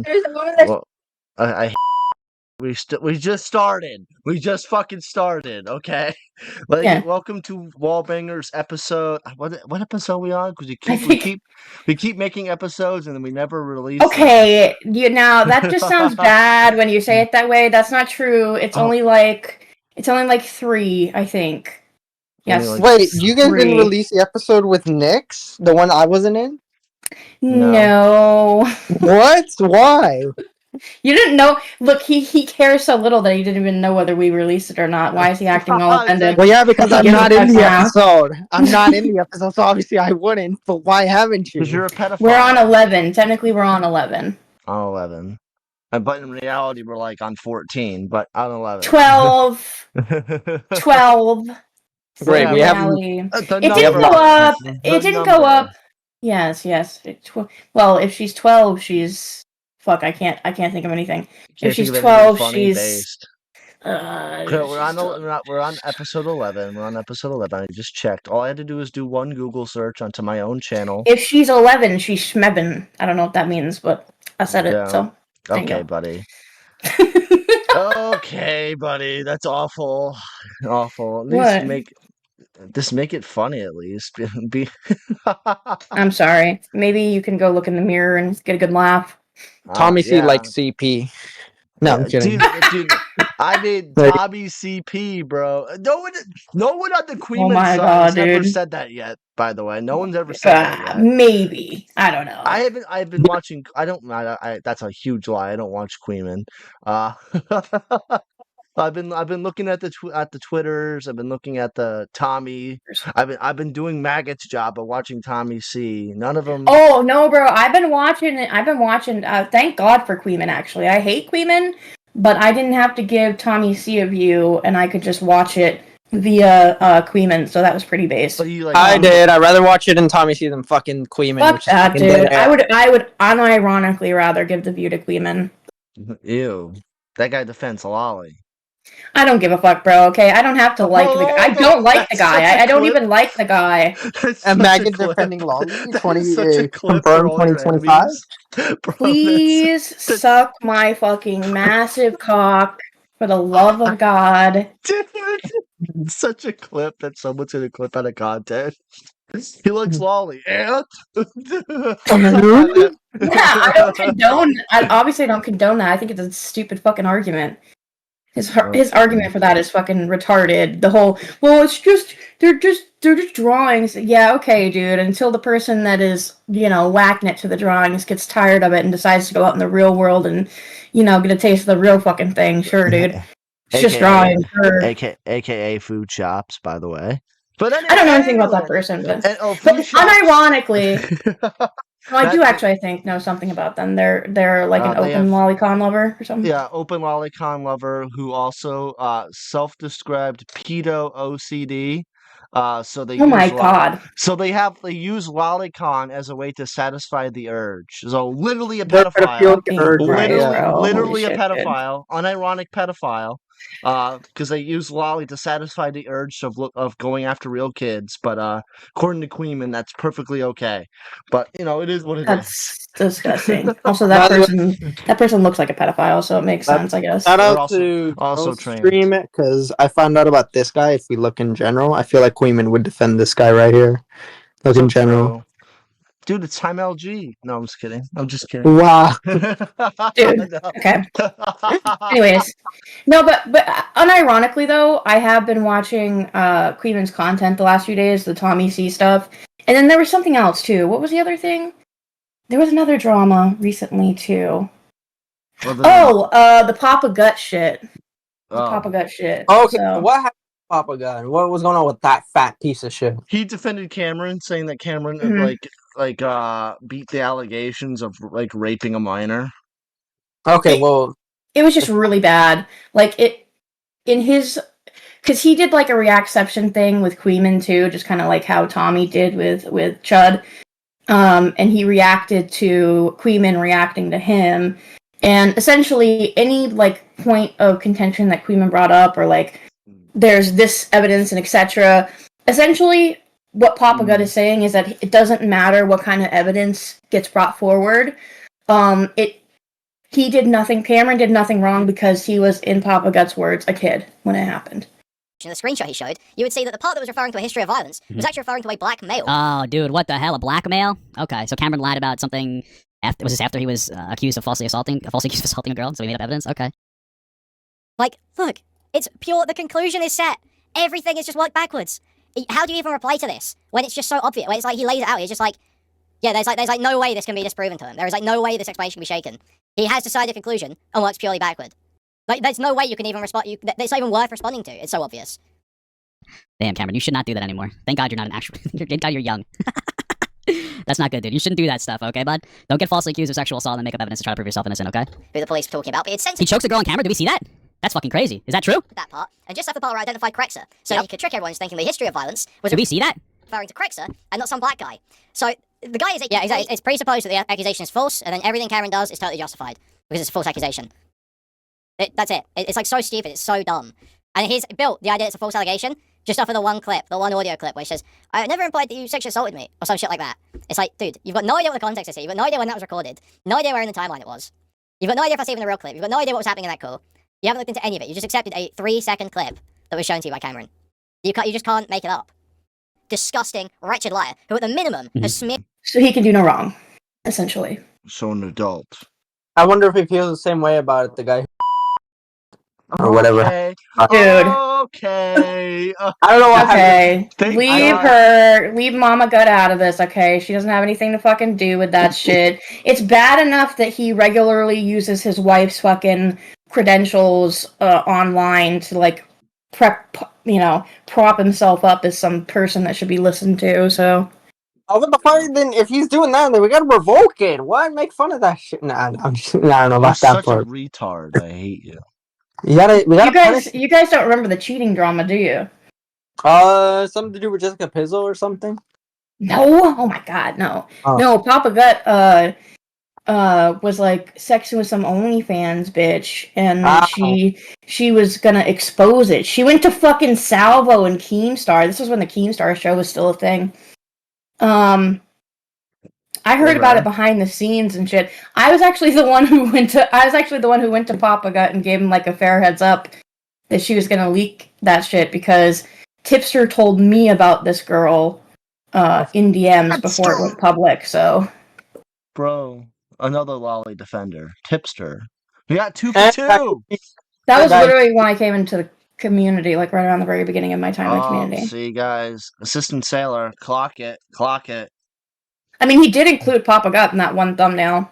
There's a woman that Well, I we just started. We just fucking started. Okay. Like, Yeah. welcome to Wallbangers episode. What episode are we on? Because I think. we keep making episodes and then we never release them. Okay, now that just sounds bad when you say it that way. That's not true. It's Oh. only like 3, I think. Only Yes. like Wait, you guys 3. didn't release the episode with Nyx? The one I wasn't in? No. What? Why? You didn't know. Look, he cares so little that he didn't even know whether we released it or not. Why is he acting all offended? Well, yeah, because I'm Give not a in the fuck now. episode. I'm not in the episode, so obviously I wouldn't. But why haven't you? Because you're a pedophile. We're on 11. Technically, we're on 11. On 11. But in reality, we're like on 14, but on 11. 12. 12. Great, we have. It didn't go up. It didn't go up. Yes. Well, if she's 12, she's fuck. I can't think of anything. If she's 12, she's. We're on episode 11. We're on episode 11. I just checked. All I had to do is do one Google search onto my own channel. If she's 11, she's schmebin. I don't know what that means, but I said it. Yeah. So. Okay, buddy. Okay, buddy. That's awful. Awful. At least What? make it funny. At least be. I'm sorry. Maybe you can go look in the mirror and get a good laugh. TommyC likes CP. No, I'm kidding. Dude, I made TommyC, bro. No one on the Queen side has ever said that yet. By the way, no one's ever said that yet. Maybe, I don't know. I've been watching. I don't. That's a huge lie. I don't watch Queeman. I've been looking at the Twitters. I've been looking at the Tommy. I've been doing Maggot's job of watching TommyC. None of them. Oh no, bro! I've been watching. Thank God for Queeman. Actually, I hate Queeman, but I didn't have to give TommyC a view, and I could just watch it via Queeman. So that was pretty base. I did. I'd rather watch it in TommyC than fucking Queeman. Fuck that, dude. I would unironically rather give the view to Queeman. Ew, that guy defends Lolly. I don't give a fuck, bro. Okay, I don't have to like the guy. I don't like the guy. I don't even like the guy. And Maggot defending Lolly. Confirmed 2025. Please suck my fucking massive cock for the love of God. Dude, such a clip that someone's gonna clip out of content. He likes Lolly, and yeah, I don't condone. I obviously don't condone that. I think it's a stupid fucking argument. His argument for that is fucking retarded. The whole, well, it's just they're just drawings. Yeah, okay, dude. Until the person that is, whacking it to the drawings gets tired of it and decides to go out in the real world and, get a taste of the real fucking thing. Sure, dude. It's just drawing. Sure. AKA Foodshops, by the way. But I don't know anything about that person, but unironically. Well, I do actually, I think, know something about them. They're like an open lolicon lover or something. Yeah, open lolicon lover who also self-described pedo OCD. So they. Oh my god! So they use lolicon as a way to satisfy the urge. So literally a pedophile. Literally a pedophile, unironic pedophile. Because they use lolly to satisfy the urge of going after real kids, but according to Queeman, that's perfectly okay. But it is what it is. That's disgusting. Also, that person looks like a pedophile, so it makes sense, I guess. Shout out to also stream it because I found out about this guy. If we look in general, I feel like Queeman would defend this guy right here. Look in general. Dude, it's Time LG. No, I'm just kidding. Wow. Dude, okay. Anyways. No, but unironically, though, I have been watching Queeman's content the last few days, the TommyC stuff. And then there was something else, too. What was the other thing? There was another drama recently, too. The Papa Gut shit. Papa Gut shit. Okay, so. What happened? Papa Gut. What was going on with that fat piece of shit? He defended Cameron, saying that Cameron beat the allegations of raping a minor. Okay, well, it was just really bad. Because he did a reacception thing with Queeman too, just kind of like how Tommy did with Chud, and he reacted to Queeman reacting to him, and essentially any point of contention that Queeman brought up or there's this evidence and etc. Essentially, what Papa Gut is saying is that it doesn't matter what kind of evidence gets brought forward. He did nothing. Cameron did nothing wrong because he was, in Papa Gut's words, a kid when it happened. In the screenshot he showed, you would see that the part that was referring to a history of violence was actually referring to a black male. Oh, dude, what the hell? A black male? Okay, so Cameron lied about something. Was this after he was accused of falsely assaulting a girl? So he made up evidence. Okay. Like, look, it's pure. The conclusion is set. Everything is just worked backwards. How do you even reply to this when it's just so obvious? When it's like he lays it out. He's just like, yeah, there's like no way this can be disproven to him. There is like no way this explanation can be shaken. He has decided a conclusion and works purely backward. Like, there's no way you can even respond. It's not even worth responding to. It's so obvious. Damn, Cameron, you should not do that anymore. Thank God you're not an actual. Thank God you're young. That's not good, dude. You shouldn't do that stuff, okay, bud? Don't get falsely accused of sexual assault and make up evidence to try to prove yourself innocent, okay? Who the police were talking about, but it's sensitive. He chokes a girl on camera. Did we see that? That's fucking crazy. Is that true? That part, and just have the part where I identified Crexer, so that you could trick everyone into thinking the history of violence was. Did we see that? Referring to Crexer and not some black guy. So the guy is yeah, exactly. It's presupposed that the accusation is false, and then everything Cameron does is totally justified because it's a false accusation. That's it. It's like so stupid. It's so dumb. And he's built the idea it's a false allegation just off of the one clip, the one audio clip, where he says, "I never implied that you sexually assaulted me," or some shit like that. It's like, dude, you've got no idea what the context is here. You've got no idea when that was recorded. No idea where in the timeline it was. You've got no idea if that's even a real clip. You've got no idea what was happening in that call. You haven't looked into any of it. You just accepted a 3-second clip that was shown to you by Cameron. You just can't make it up. Disgusting, wretched liar who, at the minimum, has smeared. So he can do no wrong, essentially. So an adult. I wonder if he feels the same way about it, the guy or whatever. Okay. Dude. Okay. I don't know what Okay. happened. Leave Mama Gut out of this, okay? She doesn't have anything to fucking do with that shit. It's bad enough that he regularly uses his wife's fucking credentials online to, like, prop himself up as some person that should be listened to, so... Oh, what the fuck? Then if he's doing that, then we gotta revoke it. Why make fun of that shit? Nah, I don't know about that such part. a retard. I hate you. We gotta you guys don't remember the cheating drama, do you? Something to do with Jessica Pizzle or something? No. Oh my god, no. Oh. No, Papa Gut was like sexing with some OnlyFans bitch, and she was gonna expose it. She went to fucking Salvo and Keemstar. This was when the Keemstar show was still a thing. I heard about it behind the scenes and shit. I was actually the one who went to Papa Gut and gave him like a fair heads up that she was gonna leak that shit because Tipster told me about this girl in DMs before it went public. So, bro, another lolly defender, Tipster. We got 2 for 2. That was literally when I came into the community, like right around the very beginning of my time in the community. See, guys, Assistant Sailor, clock it. I mean, he did include Papa Gut in that one thumbnail.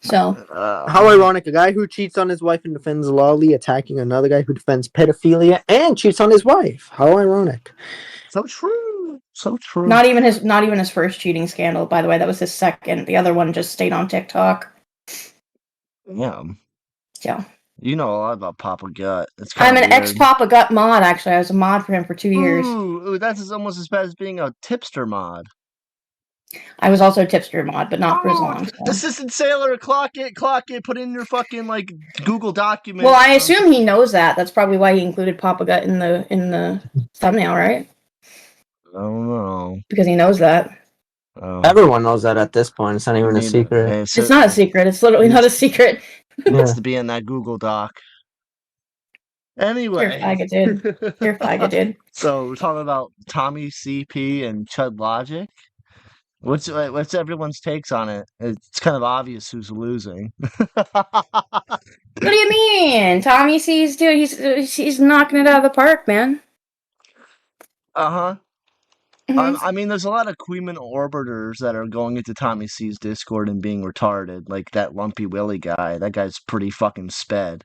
So, how ironic! A guy who cheats on his wife and defends lolly attacking another guy who defends pedophilia and cheats on his wife. How ironic! So true. Not even his first cheating scandal, by the way. That was his second. The other one just stayed on TikTok. Yeah. Yeah. You know a lot about Papa Gut. I'm an ex-Papa Gut mod, actually. I was a mod for him for 2 years. Ooh, that's almost as bad as being a tipster mod. I was also a tipster mod, but not for as long. So. Assistant Sailor, clock it, put in your fucking, like, Google document. Well, I assume he knows that. That's probably why he included Papa Gut in the thumbnail, right? I don't know. Because he knows that. Oh. Everyone knows that at this point. It's not even a secret. It's not a secret. It's literally not a secret. It needs to be in that Google Doc. Anyway. You're faggot, dude. So, we're talking about TommyC and Chud Logic. What's everyone's takes on it? It's kind of obvious who's losing. What do you mean? TommyC's dude, he's knocking it out of the park, man. Uh-huh. Mm-hmm. I mean, there's a lot of Queeman orbiters that are going into TommyC's Discord and being retarded, like that Lumpy Willy guy. That guy's pretty fucking sped.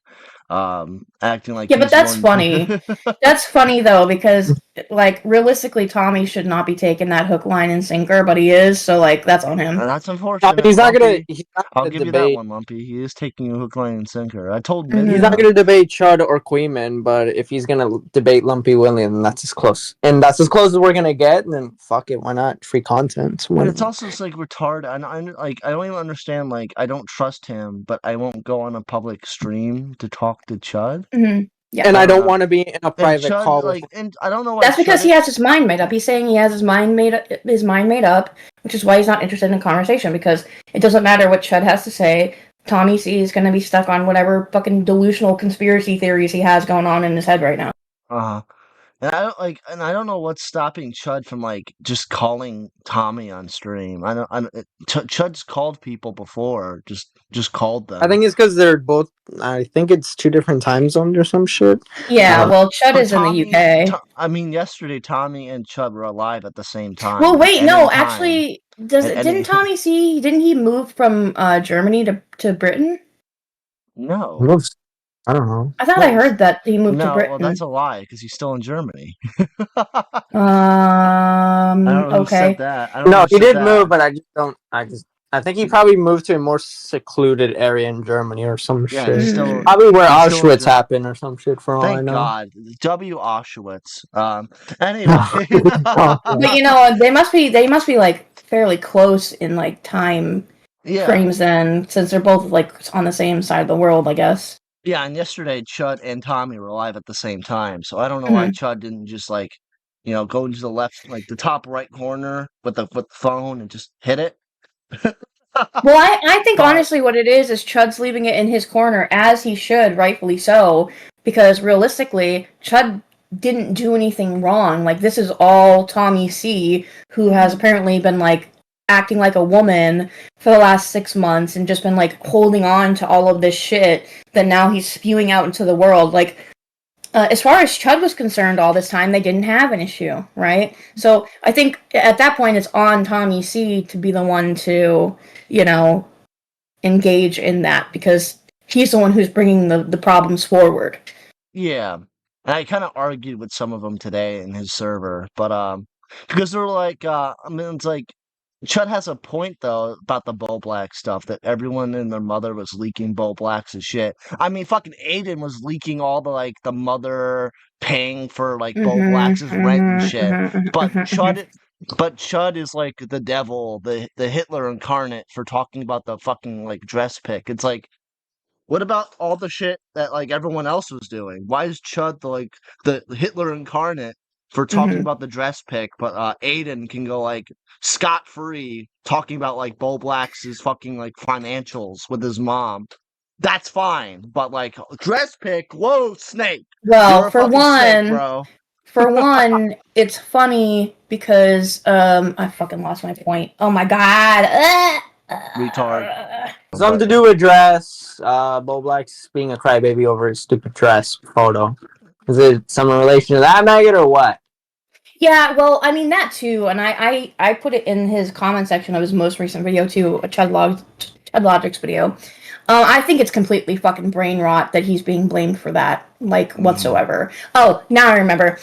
Acting like but that's funny. That's funny though, because like realistically, Tommy should not be taking that hook, line, and sinker, but he is. So like that's on him. That's unfortunate. He's not gonna. I'll give you that one, Lumpy. He is taking a hook, line, and sinker. I told him he's not gonna debate Chud or Queeman, but if he's gonna debate Lumpy Willy, then that's as close. And that's as close as we're gonna get. And then fuck it, why not? Free content. But it's also like retarded. And I don't even understand. Like I don't trust him, but I won't go on a public stream to talk to Chud. Mm-hmm. Yeah. And I don't want to be in a private Chud, call. And I don't know why. That's because he has his mind made up. He's saying he has his mind made up, which is why he's not interested in conversation, because it doesn't matter what Chud has to say. TommyC is going to be stuck on whatever fucking delusional conspiracy theories he has going on in his head right now. And I don't know what's stopping Chud from just calling Tommy on stream. Chud's called people before, just called them. I think it's because they're both. I think it's 2 different time zones or some shit. Yeah, well, Chud is Tommy, in the UK. Yesterday Tommy and Chud were alive at the same time. Well, wait, no, actually, didn't TommyC? Didn't he move from Germany to Britain? No. I don't know. I thought I heard that he moved to Britain. Well, that's a lie, because he's still in Germany. I don't know who said that. No, he did move, but I think he probably moved to a more secluded area in Germany or some shit. Probably where Auschwitz happened or some shit, for all I know. Thank God. W. Auschwitz. Anyway. But they must be fairly close in time frames then, since they're both on the same side of the world, I guess. Yeah, and yesterday Chud and Tommy were alive at the same time, so I don't know why Chud didn't just go into the left, the top right corner with the phone and just hit it. Well, I think honestly what it is Chud's leaving it in his corner, as he should, rightfully so, because realistically, Chud didn't do anything wrong. This is all TommyC, who has apparently been acting like a woman for the last 6 months and just been holding on to all of this shit that now he's spewing out into the world. As far as Chud was concerned all this time, they didn't have an issue, right? So I think at that point it's on TommyC to be the one to, engage in that, because he's the one who's bringing the problems forward. Yeah. And I kind of argued with some of them today in his server, but because they were it's Chud has a point, though, about the Bo Black stuff, that everyone and their mother was leaking Bo Black's shit. I mean, fucking Aiden was leaking all the mother paying for, Bo Black's rent and shit. But Chud is, the devil, the Hitler incarnate for talking about the fucking, dress pic. It's what about all the shit that, everyone else was doing? Why is Chud the Hitler incarnate for talking about the dress pic, but Aiden can go scot-free talking about Bo Black's fucking financials with his mom? That's fine, but dress pic, whoa, Snake. Well, for one, it's funny because I fucking lost my point. Oh my god. Retard. Something to do with dress. Bo Black's being a crybaby over his stupid dress photo. Is it some relation to that, Maggot, or what? Yeah, well, I mean, that too, and I put it in his comment section of his most recent video too, a Chud Logic's video. I think it's completely fucking brain rot that he's being blamed for that, whatsoever. Oh, now I remember.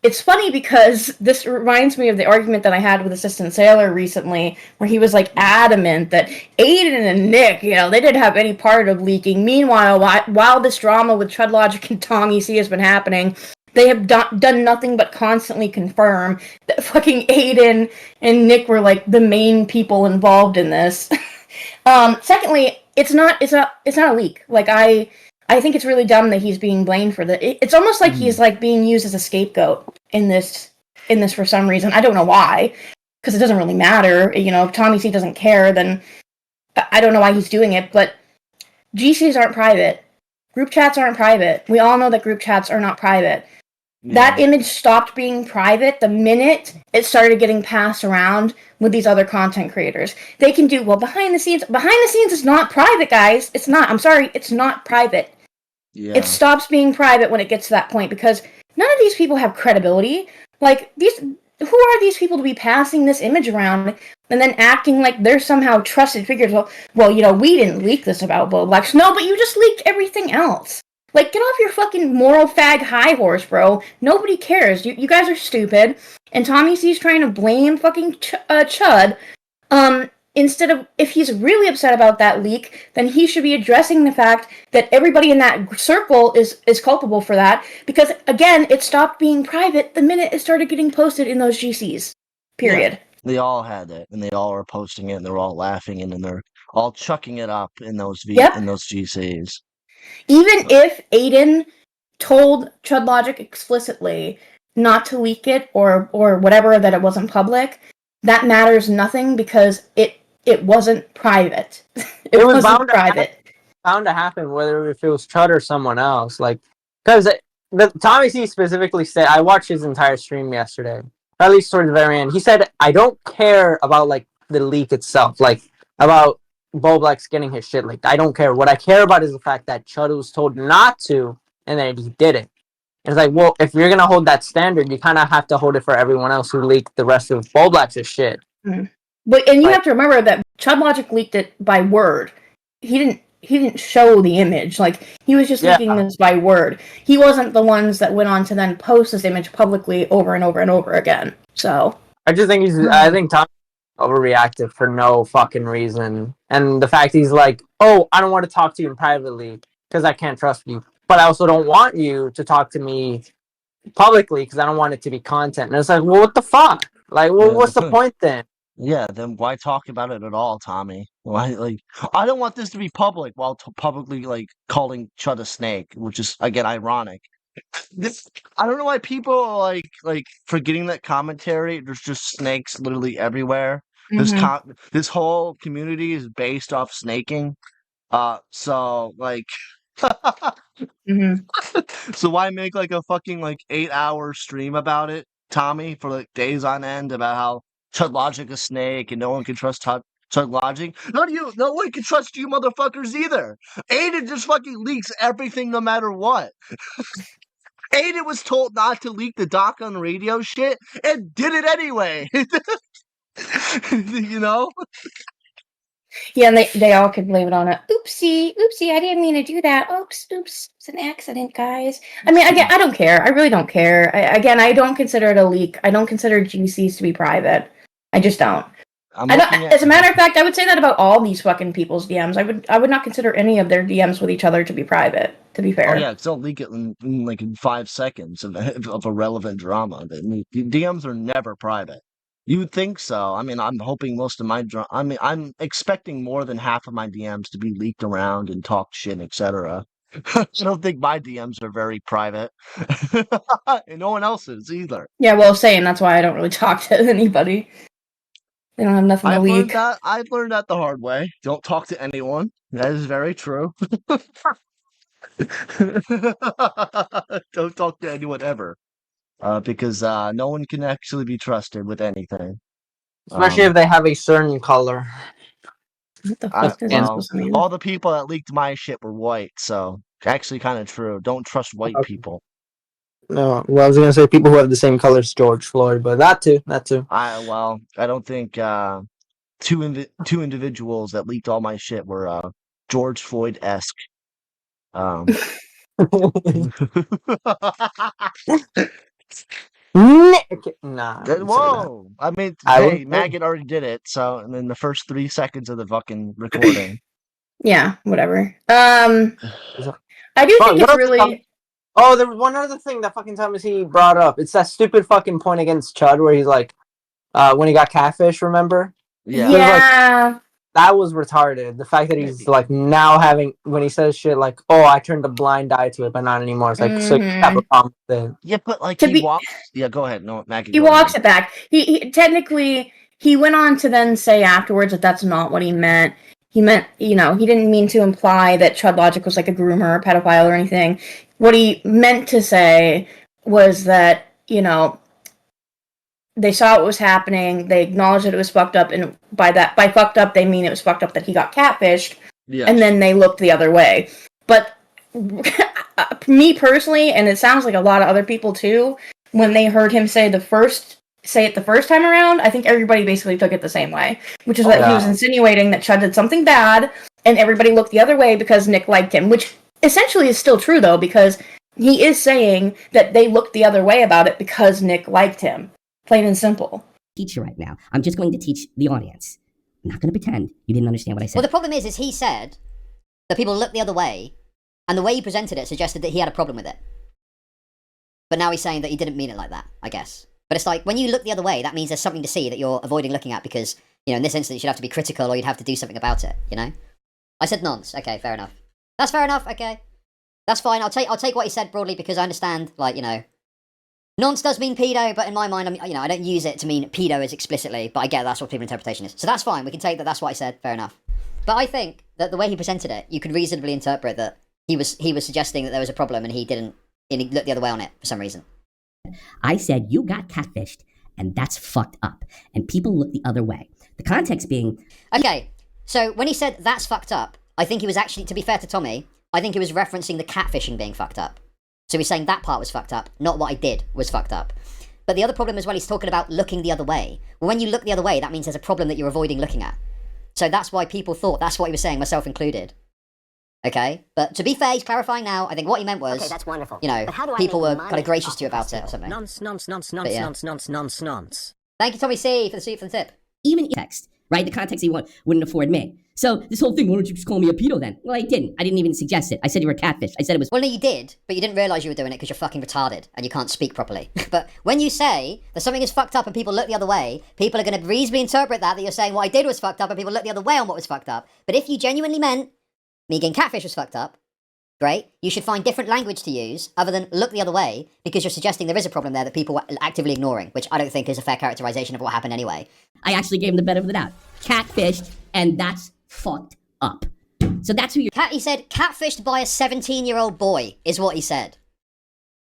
It's funny because this reminds me of the argument that I had with Assistant Sailor recently, where he was adamant that Aiden and Nick, they didn't have any part of leaking. Meanwhile, while this drama with Chud Logic and TommyC has been happening, they have done nothing but constantly confirm that fucking Aiden and Nick were the main people involved in this. Secondly, it's not a leak. I think it's really dumb that he's being blamed for that. It's almost like he's being used as a scapegoat in this for some reason. I don't know why, because it doesn't really matter. If TommyC doesn't care, then I don't know why he's doing it. But GCs aren't private. Group chats aren't private. We all know that group chats are not private. Yeah. That image stopped being private the minute it started getting passed around with these other content creators. They can do, behind the scenes. Behind the scenes is not private, guys. It's not. I'm sorry. It's not private. Yeah. It stops being private when it gets to that point, because none of these people have credibility. Who are these people to be passing this image around and then acting like they're somehow trusted figures? Well, we didn't leak this about Bo Black. No, but you just leaked everything else. Get off your fucking moral fag high horse, bro. Nobody cares. You guys are stupid. And TommyC's trying to blame fucking Chud. Instead of, if he's really upset about that leak, then he should be addressing the fact that everybody in that circle is culpable for that. Because, again, it stopped being private the minute it started getting posted in those GCs. Period. Yeah, they all had it, and they all are posting it, and they're all laughing, and then they're all chucking it up in those in those GCs. Even if Aiden told Chud Logic explicitly not to leak it or whatever, that it wasn't public, that matters nothing because it wasn't private. it was wasn't private. Bound to happen, whether if it was Chud or someone else. Like, because TommyC specifically said, I watched his entire stream yesterday, at least towards the very end. He said, I don't care about like the leak itself, like about Boblex getting his shit leaked. I don't care. What I care about is the fact that Chud was told not to, and then he did it. It's like, well, if you're gonna hold that standard, you kind of have to hold it for everyone else who leaked the rest of Boblex's shit. Mm-hmm. But you have to remember that Chud Logic leaked it by word. He didn't show the image. Like, he was just leaking this by word. He wasn't the ones that went on to then post this image publicly over and over and over again. So I just think I think Tom overreacted for no fucking reason, and the fact he's like, oh, I don't want to talk to you privately because I can't trust you, but I also don't want you to talk to me publicly because I don't want it to be content. And it's like, well, what the fuck? Like, well, what's the point then? Yeah, then why talk about it at all, Tommy? Why, like, I don't want this to be public while publicly, like, calling Chud a snake, which is, again, ironic. I don't know why people are, like forgetting that commentary. There's just snakes literally everywhere. Mm-hmm. This whole community is based off snaking. So, like... mm-hmm. So why make, like, a fucking, like, 8-hour stream about it, Tommy, for, like, days on end about how Chud Logic is snake, and no one can trust Chud Logic. No one can trust you motherfuckers either. Aiden just fucking leaks everything no matter what. Aiden was told not to leak the doc on radio shit, and did it anyway. You know? Yeah, and they all could blame it on a oopsie, I didn't mean to do that. Oops, it's an accident, guys. I mean, again, I don't care. I really don't care. I don't consider it a leak. I don't consider GCs to be private. I just don't. As a matter of fact, I would say that about all these fucking people's DMs. I would not consider any of their DMs with each other to be private, to be fair. Oh yeah, because they'll leak it in 5 seconds of a relevant drama. The DMs are never private. You would think so. I mean, I'm hoping most of my I'm expecting more than half of my DMs to be leaked around and talk shit, etc. I don't think my DMs are very private. And no one else's either. Yeah, well, same. That's why I don't really talk to anybody. They don't have nothing to leak. I've learned that the hard way. Don't talk to anyone. That is very true. Don't talk to anyone ever. Because no one can actually be trusted with anything. Especially if they have a certain color. What the fuck does that supposed to mean? All the people that leaked my shit were white, so actually kind of true. Don't trust white people. No, well, I was gonna say people who have the same color as George Floyd, but that too. I don't think two individuals that leaked all my shit were George Floyd-esque. Nah. Whoa! I mean, hey, Maggot already did it. So, and then the first 3 seconds of the fucking recording. Yeah, whatever. I do think it's really. Oh, there was one other thing that fucking TommyC brought up. It's that stupid fucking point against Chud where he's like, when he got catfish, remember? Yeah. Yeah. That was retarded. The fact that he's like now having, when he says shit like, oh, I turned a blind eye to it, but not anymore. It's like, so you have a problem with it. Yeah, but like yeah, go ahead. No, Maggie. He walks it back. He technically, he went on to then say afterwards that that's not what he meant. He meant, he didn't mean to imply that Chud Logic was like a groomer or pedophile or anything. What he meant to say was that, they saw what was happening, they acknowledged that it was fucked up, and by fucked up, they mean it was fucked up that he got catfished, and then they looked the other way. But me personally, and it sounds like a lot of other people too, when they heard him say it the first time around, I think everybody basically took it the same way, which is that he was insinuating that Chud did something bad, and everybody looked the other way because Nick liked him, which essentially is still true, though, because he is saying that they looked the other way about it because Nick liked him. Plain and simple. Teach you right now. I'm just going to teach the audience. I'm not going to pretend you didn't understand what I said. Well, the problem is he said that people looked the other way, and the way he presented it suggested that he had a problem with it. But now he's saying that he didn't mean it like that, I guess. But it's like, when you look the other way, that means there's something to see that you're avoiding looking at because, in this instance, you'd have to be critical or you'd have to do something about it, I said nonce. Okay, fair enough. That's fair enough, okay. That's fine. I'll take what he said broadly because I understand, like, you know, nonce does mean pedo, but in my mind, I don't use it to mean pedo as explicitly, but I get that's what people's interpretation is. So that's fine. We can take that. That's what I said. Fair enough. But I think that the way he presented it, you could reasonably interpret that he was suggesting that there was a problem and he didn't, and he looked the other way on it for some reason. I said you got catfished, and that's fucked up, and people look the other way. The context being... Okay, so when he said that's fucked up, I think he was actually, to be fair to Tommy, I think he was referencing the catfishing being fucked up. So he's saying that part was fucked up, not what I did was fucked up. But the other problem as well, he's talking about looking the other way. Well, when you look the other way, that means there's a problem that you're avoiding looking at. So that's why people thought, that's what he was saying, myself included. Okay? But to be fair, he's clarifying now. I think what he meant was, okay, that's wonderful. You know, people were kind of gracious to you about it or something. Nonce. Thank you, Tommy C, for the tip. Even text, right? The context he wouldn't afford me. So this whole thing, why don't you just call me a pedo then? Well, I didn't. I didn't even suggest it. I said you were a catfish. I said it was... Well, no, you did, but you didn't realise you were doing it because you're fucking retarded and you can't speak properly. But when you say that something is fucked up and people look the other way, people are going to reasonably interpret that you're saying what I did was fucked up and people look the other way on what was fucked up. But if you genuinely meant me getting catfish was fucked up, great, you should find different language to use other than look the other way because you're suggesting there is a problem there that people were actively ignoring, which I don't think is a fair characterization of what happened anyway. I actually gave him the benefit of the doubt. Catfished, and that's fucked up. So that's who you're... He said, catfished by a 17-year-old boy, is what he said.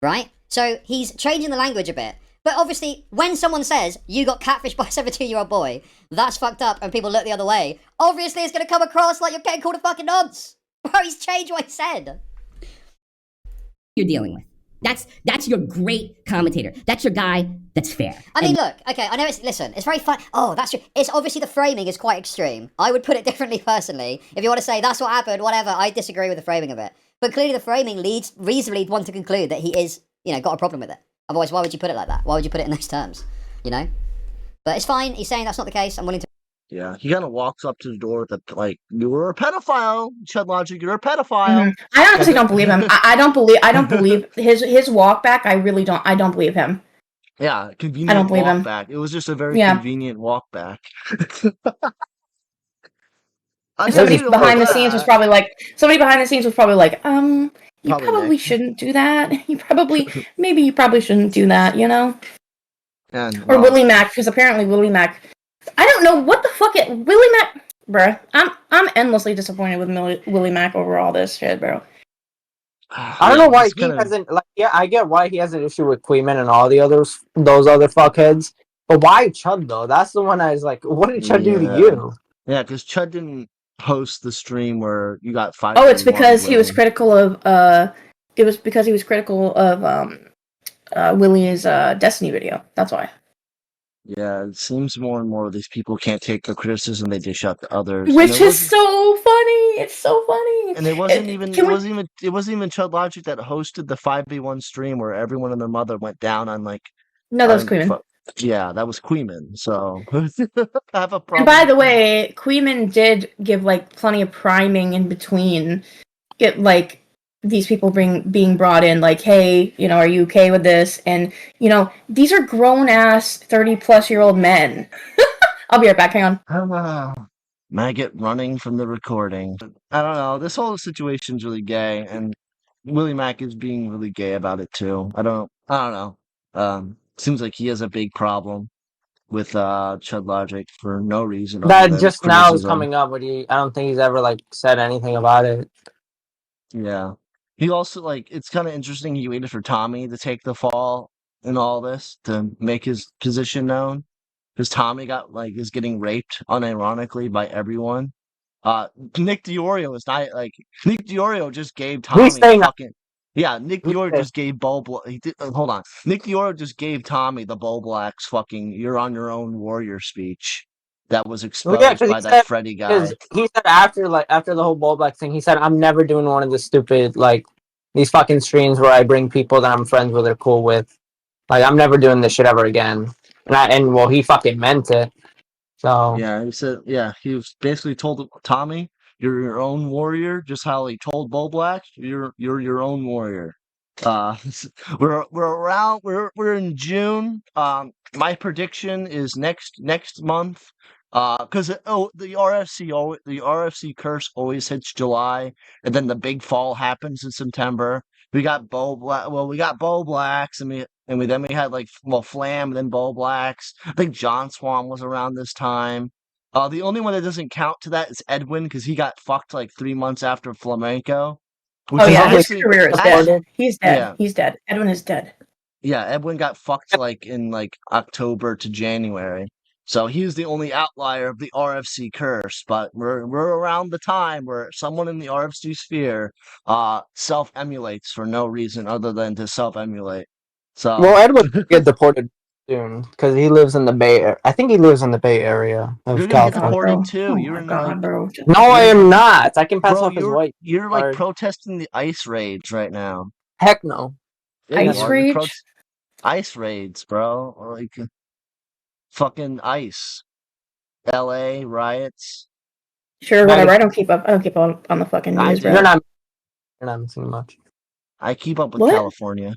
Right? So he's changing the language a bit. But obviously, when someone says, you got catfished by a 17-year-old boy, that's fucked up, and people look the other way, obviously it's going to come across like you're getting called a fucking nonce. Bro, he's changed what he said. You're dealing with. That's your great commentator. That's your guy that's fair. I mean, look, okay, I know it's very fun. Oh, that's true. It's obviously the framing is quite extreme. I would put it differently personally. If you want to say that's what happened, whatever, I disagree with the framing of it. But clearly the framing leads reasonably one to conclude that he is, got a problem with it. Otherwise, why would you put it like that? Why would you put it in those terms? But it's fine. He's saying that's not the case. I'm willing to... Yeah, he kind of walks up to the door that, like, you were a pedophile, Chud Logic, you're a pedophile. Mm-hmm. I honestly don't believe him. I don't believe his walk back. I don't believe him. Yeah, convenient I don't believe walk him. back. It was just a very convenient walk back. Somebody behind the scenes was probably like, you probably shouldn't do that. Maybe you probably shouldn't do that, Or Willie Mac, because apparently Willie Mac, I don't know what the fuck Willie Mac, bruh. I'm endlessly disappointed with Willie Mac over all this shit, bro. I don't know why he hasn't. Like, yeah, I get why he has an issue with Queeman and all those other fuckheads. But why Chud though? That's the one I was like, what did Chud do to you? Yeah, because Chud didn't host the stream where you got 5. Oh, it's because he was critical of. It was because he was critical of Willie's Destiny video. That's why. Yeah, it seems more and more of these people can't take the criticism; they dish out to others, which is so funny. It's so funny. And it wasn't even Chud Logic that hosted the 5v1 stream where everyone and their mother went down on like. No, that was Queeman. Yeah, that was Queeman. So I have a problem. And by the way, Queeman did give like plenty of priming in between. Get like. These people being brought in, like, hey, are you okay with this? And, these are grown-ass 30-plus-year-old men. I'll be right back, hang on. Maggot running from the recording. I don't know, this whole situation's really gay, and Willie Mac is being really gay about it, too. I don't know. Seems like he has a big problem with Chud Logic for no reason. That just now is coming up, but I don't think he's ever, said anything about it. Yeah. He also, it's kind of interesting he waited for Tommy to take the fall in all this to make his position known. Because Tommy is getting raped unironically by everyone. Nick DiOrio is not, Nick DiOrio just gave Tommy Nick DiOrio just gave hold on. Nick DiOrio just gave Tommy the Bull Black's fucking you're on your own warrior speech. That was exposed by that Freddy guy. He said after the whole Bull Black thing, he said, I'm never doing one of the stupid, these fucking streams where I bring people that I'm friends with or cool with. I'm never doing this shit ever again. And he fucking meant it. So yeah, he said, he was basically told Tommy, you're your own warrior, just how he told Bull Black, you're your own warrior. We're in June. My prediction is next month Because the RFC curse always hits July, and then the big fall happens in September. We got we got Bow Blacks, and then we had Flam, and then Bow Blacks. I think John Swan was around this time. The only one that doesn't count to that is Edwin, because he got fucked 3 months after Flamenco. Oh yeah, his career is dead. He's dead. Yeah. He's dead. Edwin is dead. Yeah, Edwin got fucked in October to January. So he's the only outlier of the RFC curse, but we're around the time where someone in the RFC sphere self-emulates for no reason other than to self-emulate. So well, Edwin will get deported soon because he lives in the Bay Area. I think he lives in the Bay Area of you're gonna get California. deported too. Oh You're my God, bro. No, I am not. I can pass bro, off as white. You're protesting the ICE raids right now. Heck no. Yeah, you Ice are. rage? ICE raids, bro. Fucking ICE. LA riots. Sure, whatever. I don't keep up on the fucking news, bro. You're not missing much. I keep up with What? California.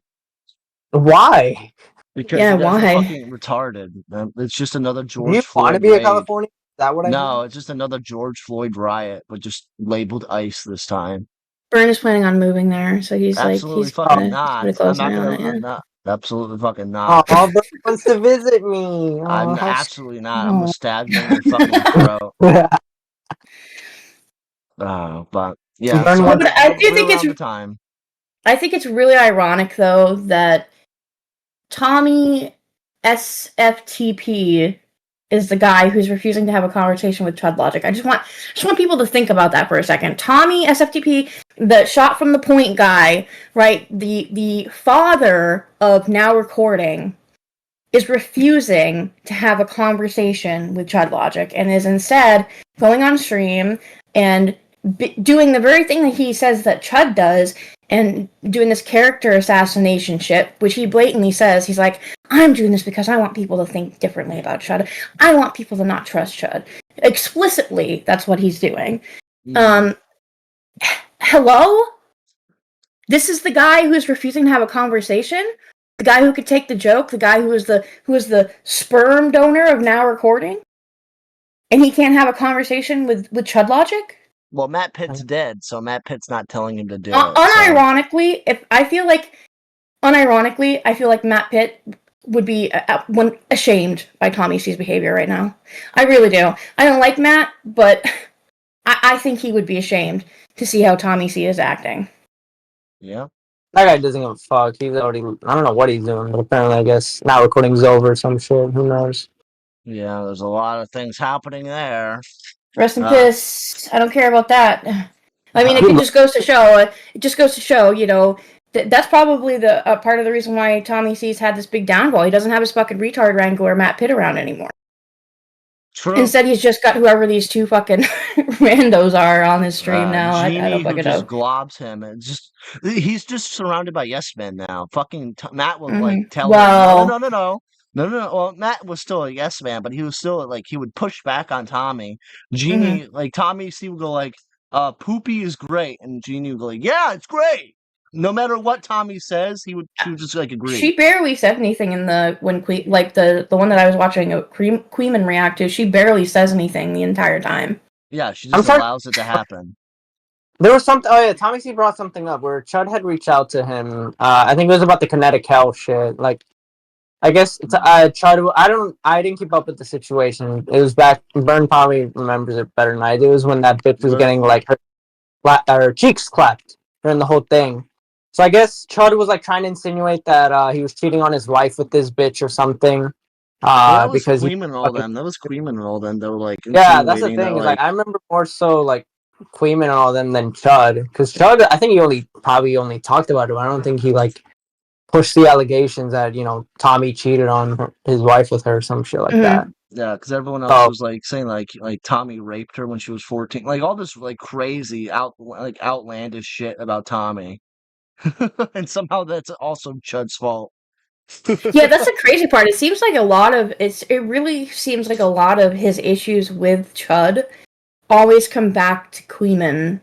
Why? Because Yeah, you guys are why? fucking retarded. It's just another Do you George want to Floyd be a raid. Californian? Is that what I No, heard? it's just another George Floyd riot, but just labeled ICE this time. Byrne is planning on moving there, so he's Absolutely he's fucking gonna not. put a close I'm eye not on it. gonna. Yeah. Not absolutely fucking not. Oh, Bert wants to visit me. Oh, I'm how absolutely not. I'm gonna Oh. stab you in your fucking throat. But yeah, Learn so what- But I do we're think around the time. I think it's really ironic though that Tommy SFTP is the guy who's refusing to have a conversation with Chud Logic. I just want people to think about that for a second. Tommy SFTP, the shot from the point guy, right? The father of Now Recording is refusing to have a conversation with Chud Logic and is instead going on stream and doing the very thing that he says that Chud does and doing this character assassination shit, which he blatantly says. He's like, I'm doing this because I want people to think differently about Chud. I want people to not trust Chud. Explicitly, that's what he's doing. Hello? This is the guy who's refusing to have a conversation? The guy who could take the joke? The guy who is the sperm donor of Now Recording? And he can't have a conversation with Chud Logic? Well, Matt Pitt's dead, so Matt Pitt's not telling him to do it. Unironically, I feel like Matt Pitt would be ashamed by TommyC's behavior right now. I really do. I don't like Matt, but I think he would be ashamed to see how TommyC is acting. Yeah. That guy doesn't give a fuck. He's already. I don't know what he's doing, but apparently, I guess Now Recording's over or some shit. Who knows? Yeah, there's a lot of things happening there. Rest in piss. I don't care about that. I mean, it just goes to show. You know, that's probably the part of the reason why TommyC's had this big downfall. He doesn't have his fucking retard wrangler Matt Pitt around anymore. True. Instead, he's just got whoever these two fucking randos are on his stream now. Genie, I don't who fucking just know. globs him, and he's just surrounded by yes men now. Fucking Matt will tell Well, him, no. Well, Matt was still a yes man, but he was still he would push back on Tommy. Genie, TommyC would go Poopy is great, and Genie would go yeah, it's great. No matter what Tommy says, she would just agree. She barely said anything in the the one that I was watching Queeman react to. She barely says anything the entire time. Yeah, she just allows it to happen. There was something. Oh yeah, TommyC brought something up where Chud had reached out to him. I think it was about the kinetic hell shit. I guess it's Chud. I didn't keep up with the situation. It was back. Burn probably remembers it better than I do. It was when that bitch was getting her cheeks clapped during the whole thing. So I guess Chud was trying to insinuate that he was cheating on his wife with this bitch or something. That was Because Queeman and all them. That was Queeman and all them. They were yeah, that's the thing. Is I remember more so Queeman and all them than Chud, because Chud, I think he probably only talked about it. I don't think he pushed the allegations that Tommy cheated on his wife with her or some shit like that. Yeah, because everyone else was saying Tommy raped her when she was 14, all this crazy outlandish shit about Tommy, and somehow that's also Chud's fault. Yeah, that's the crazy part. It seems like it really seems like a lot of his issues with Chud always come back to Queeman.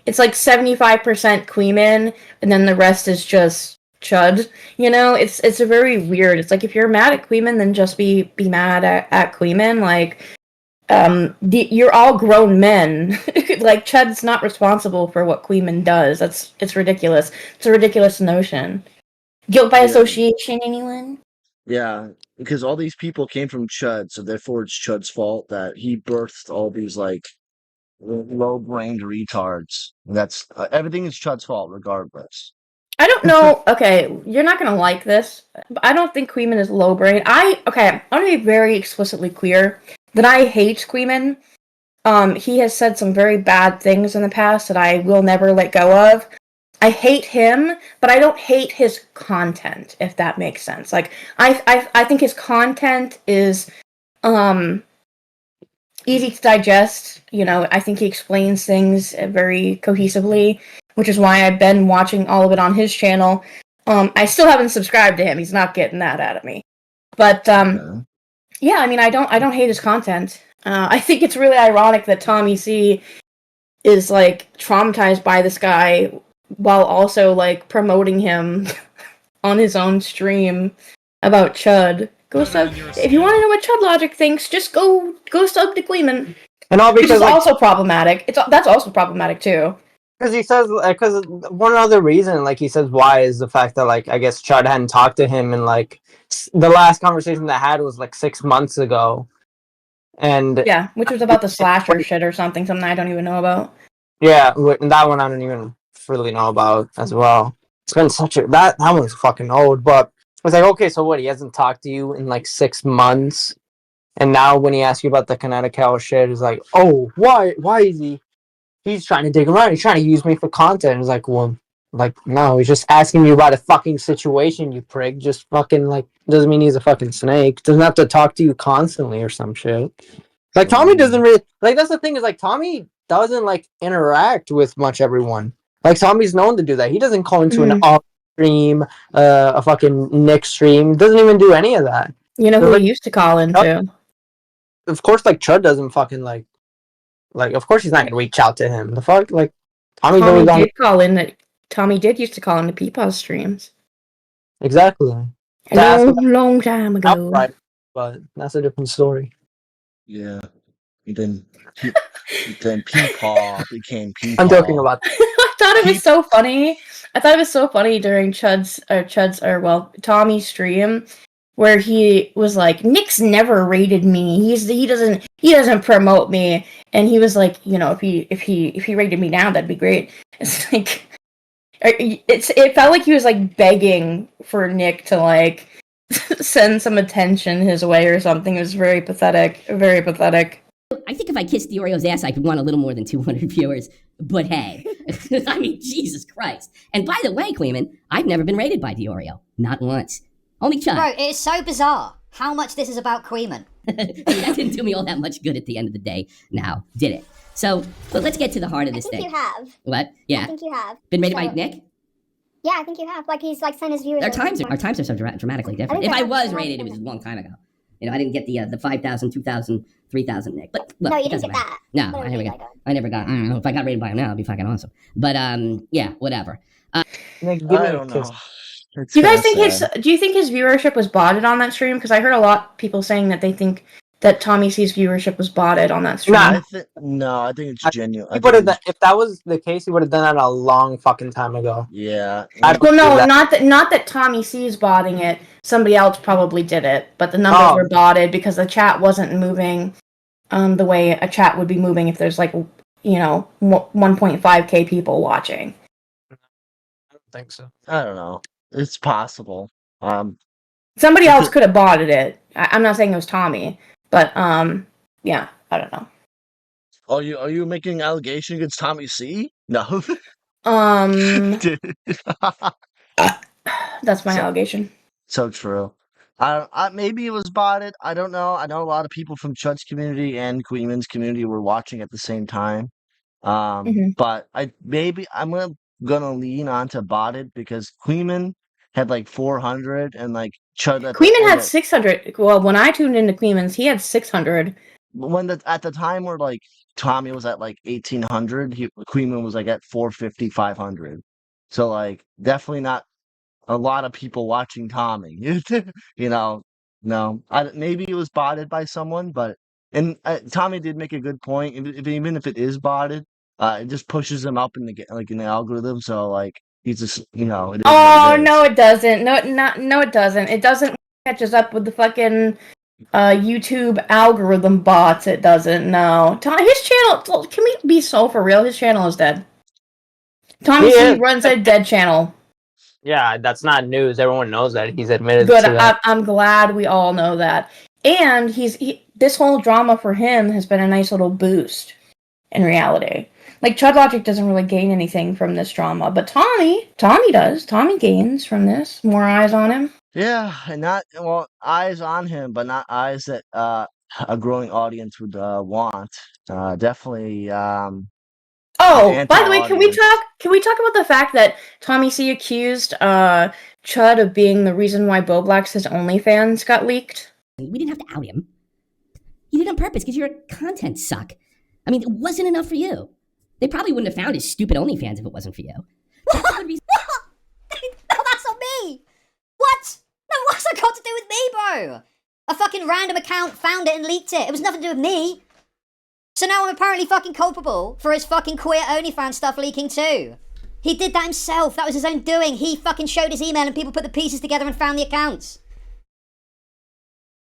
It's 75% Queeman, and then the rest is just Chud. It's a very weird. It's if you're mad at Queeman, then just be mad at Queeman. you're all grown men. Like, Chud's not responsible for what Queeman does. It's ridiculous. It's a ridiculous notion. Guilt by association, anyone? Yeah, because all these people came from Chud, so therefore it's Chud's fault that he birthed all these like low-brained retards. That's everything is Chud's fault, regardless. I don't know. Okay, you're not gonna like this, but I don't think Queeman is low brain. I want to be very explicitly clear that I hate Queeman. He has said some very bad things in the past that I will never let go of. I hate him, but I don't hate his content, if that makes sense. Like, I think his content is easy to digest. You know, I think he explains things very cohesively, which is why I've been watching all of it on his channel. I still haven't subscribed to him. He's not getting that out of me. But yeah, I mean, I don't hate his content. I think it's really ironic that TommyC is like traumatized by this guy while also like promoting him on his own stream about Chud. Go sub if you want to know what Chud Logic thinks. Just go sub to Queeman. And all because Which is also problematic. That's also problematic too. Because he says, because one other reason, like he says, why is the fact that like I guess Chud hadn't talked to him, and like the last conversation they had was like 6 months ago, and yeah, which was about the slasher shit or something I don't even know about. Yeah, and that one I don't even really know about as well. It's been such a that one's fucking old, but it's like, okay, so what? He hasn't talked to you in like 6 months, and now when he asks you about the Connecticut shit, he's like, oh, why is he? He's trying to dig around. He's trying to use me for content. It's like, well, like, no, he's just asking you about a fucking situation, you prig. Just fucking, like, doesn't mean he's a fucking snake. Doesn't have to talk to you constantly or some shit. Like, Tommy doesn't really, like, that's the thing is, like, Tommy doesn't, like, interact with much everyone. Like, Tommy's known to do that. He doesn't call into an off stream, a fucking Nick stream. Doesn't even do any of that. You know who he used to call into? Of course, like, Chud doesn't fucking, like, of course he's not gonna reach out to him. The fuck, like, Tommy did call in that. Tommy did used to call into Peepaw's streams. Exactly. A long time ago. Right, but that's a different story. Yeah. Then Peepaw became Peepaw. I'm joking about that. I thought it was so funny. I thought it was so funny during Tommy's stream, where he was like, Nick's never rated me. He doesn't promote me. And he was like, you know, if he rated me now, that'd be great. It's like, it felt like he was like begging for Nick to like send some attention his way or something. It was very pathetic. Very pathetic. I think if I kissed Dioreo's ass, I could want a little more than 200 viewers. But hey, I mean, Jesus Christ. And by the way, Cleeman, I've never been rated by Dioreo. Not once. Only Chud. Bro, it is so bizarre how much this is about Queeman. I mean, that didn't do me all that much good at the end of the day now, did it? So, but let's get to the heart of this thing. I think you have. What? Yeah. I think you have. Been rated by Nick? Yeah, I think you have. Like, he's like sent his viewers. Our times are so dramatically different. If I was rated, it was a long time ago. You know, I didn't get the 5,000, 2,000, 3,000 Nick. But look, no, you didn't get that. No, I never got. I don't know. If I got rated by him now, it'd be fucking awesome. But yeah, whatever. Nick, I don't know. Do you guys think do you think his viewership was botted on that stream? Because I heard a lot of people saying that they think that TommyC's viewership was botted on that stream. No, I think it's genuine. If that was the case, he would have done that a long fucking time ago. Yeah. Well, no, not that TommyC is botting it. Somebody else probably did it, but the numbers were botted because the chat wasn't moving the way a chat would be moving if there's like, you know, 1.5k people watching. I don't think so. I don't know. It's possible. Somebody else could have botted it. I'm not saying it was Tommy, but yeah, I don't know. Are you making an allegation against TommyC? No. That's my allegation. So true. Maybe it was botted. I don't know. I know a lot of people from Chud's community and Queeman's community were watching at the same time. But I'm gonna lean onto botted because Queeman had like 400 and like Chud. Queeman had 600. Well, when I tuned into Queeman's, he had 600. At the time where like Tommy was at like 1,800, Queeman was like at 450, 500. So like definitely not a lot of people watching Tommy. You know, no. Maybe it was botted by someone, but And Tommy did make a good point. Even if it is botted, it just pushes him up in the algorithm. So like he's just It is what it is. No, it doesn't. No, it doesn't. It doesn't catches up with the fucking YouTube algorithm bots. It doesn't. No, his channel. Can we be so for real? His channel is dead. TommyC runs a dead channel. Yeah, that's not news. Everyone knows that. He's admitted Good. to that. I'm glad we all know that. And this whole drama for him has been a nice little boost in reality. Like, Chud Logic doesn't really gain anything from this drama, but Tommy does. Tommy gains from this. More eyes on him. Yeah, and eyes on him, but not eyes that a growing audience would want. Definitely. Oh, by the way, can we talk about the fact that TommyC accused Chud of being the reason why Boblax's OnlyFans got leaked? We didn't have to out him. You did it on purpose because your content suck. I mean, it wasn't enough for you. They probably wouldn't have found his stupid OnlyFans if it wasn't for you. No, that's not me! What? No, what's that got to do with me, bro? A fucking random account found it and leaked it. It was nothing to do with me. So now I'm apparently fucking culpable for his fucking queer OnlyFans stuff leaking too. He did that himself. That was his own doing. He fucking showed his email and people put the pieces together and found the accounts.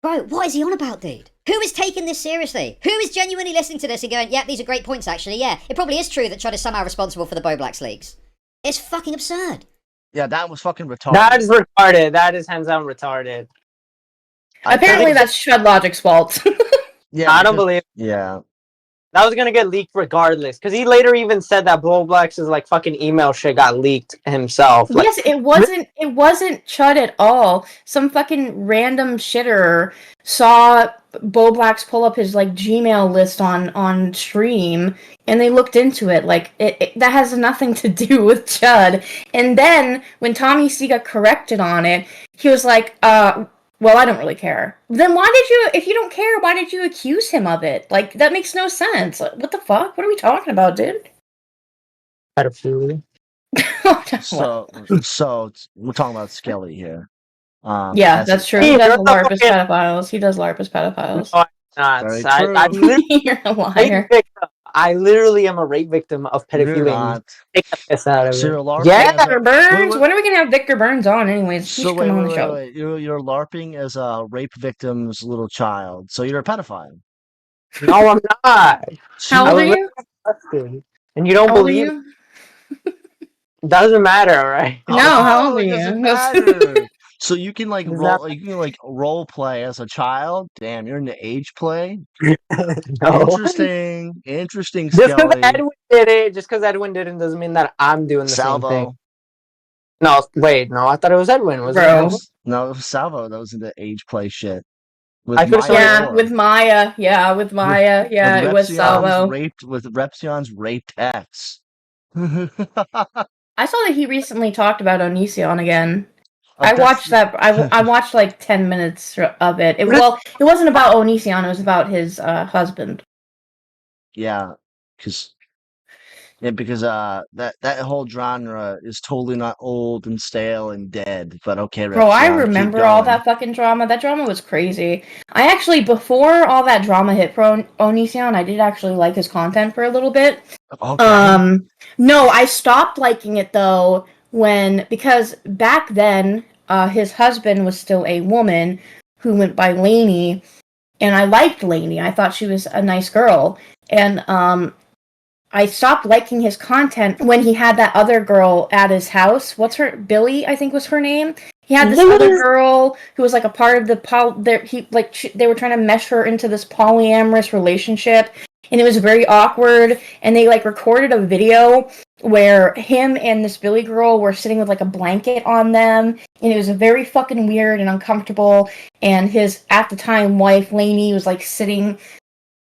Bro, what is he on about, dude? Who is taking this seriously? Who is genuinely listening to this and going, yeah, these are great points, actually, yeah. It probably is true that Chud is somehow responsible for the Boblax leaks. It's fucking absurd. Yeah, that was fucking retarded. That is retarded. That is hands down retarded. Apparently that's Chud Logic's fault. Yeah, I don't believe. Yeah. That was gonna get leaked regardless, because he later even said that Boblax's like fucking email shit got leaked himself. Like, yes, it wasn't Chud at all. Some fucking random shitter saw Boblax pull up his like Gmail list on stream, and they looked into it. Like that has nothing to do with Chud. And then when TommyC got corrected on it, he was like, well, I don't really care. Then if you don't care, why did you accuse him of it? Like, that makes no sense. Like, what the fuck? What are we talking about, dude? Pedophilia. So we're talking about Skelly here. Yeah, that's true. He does LARP as pedophiles. He does LARP as pedophiles. No, You're a liar. I literally am a rape victim of pedophilia. Take the piss out of it. Yeah, Victor Burns. When are we gonna have Victor Burns on? Anyways, he should come on the show. Wait. You're LARPing as a rape victim's little child, so you're a pedophile. No, I'm not. How old are you? And you don't believe? Doesn't matter, all right? No, how old are you? So you can role play as a child. Damn, you're into age play. No. Interesting. Just because Edwin did it, doesn't mean that I'm doing the same thing. No, wait, no, I thought it was Edwin. Was it? No, it was Salvo that was into age play shit. With Maya. Yeah, it was Salvo. With Repsion's raped ex. I saw that he recently talked about Onision again. I watched that. I watched like 10 minutes of it. It wasn't about Onision. It was about his husband. Yeah, because that whole genre is totally not old and stale and dead. But okay, bro, I remember all that fucking drama. That drama was crazy. I actually, before all that drama hit for Onision, I did actually like his content for a little bit. Okay. No, I stopped liking it though because back then his husband was still a woman who went by Lainey, and I liked Lainey. I thought she was a nice girl, and I stopped liking his content when he had that other girl at his house. What's her? Billy, I think was her name. He had this other girl who was like a part of the they were trying to mesh her into this polyamorous relationship, and it was very awkward. And they like recorded a video where him and this Billy girl were sitting with like a blanket on them, and it was very fucking weird and uncomfortable. And his at the time wife Lainey was like sitting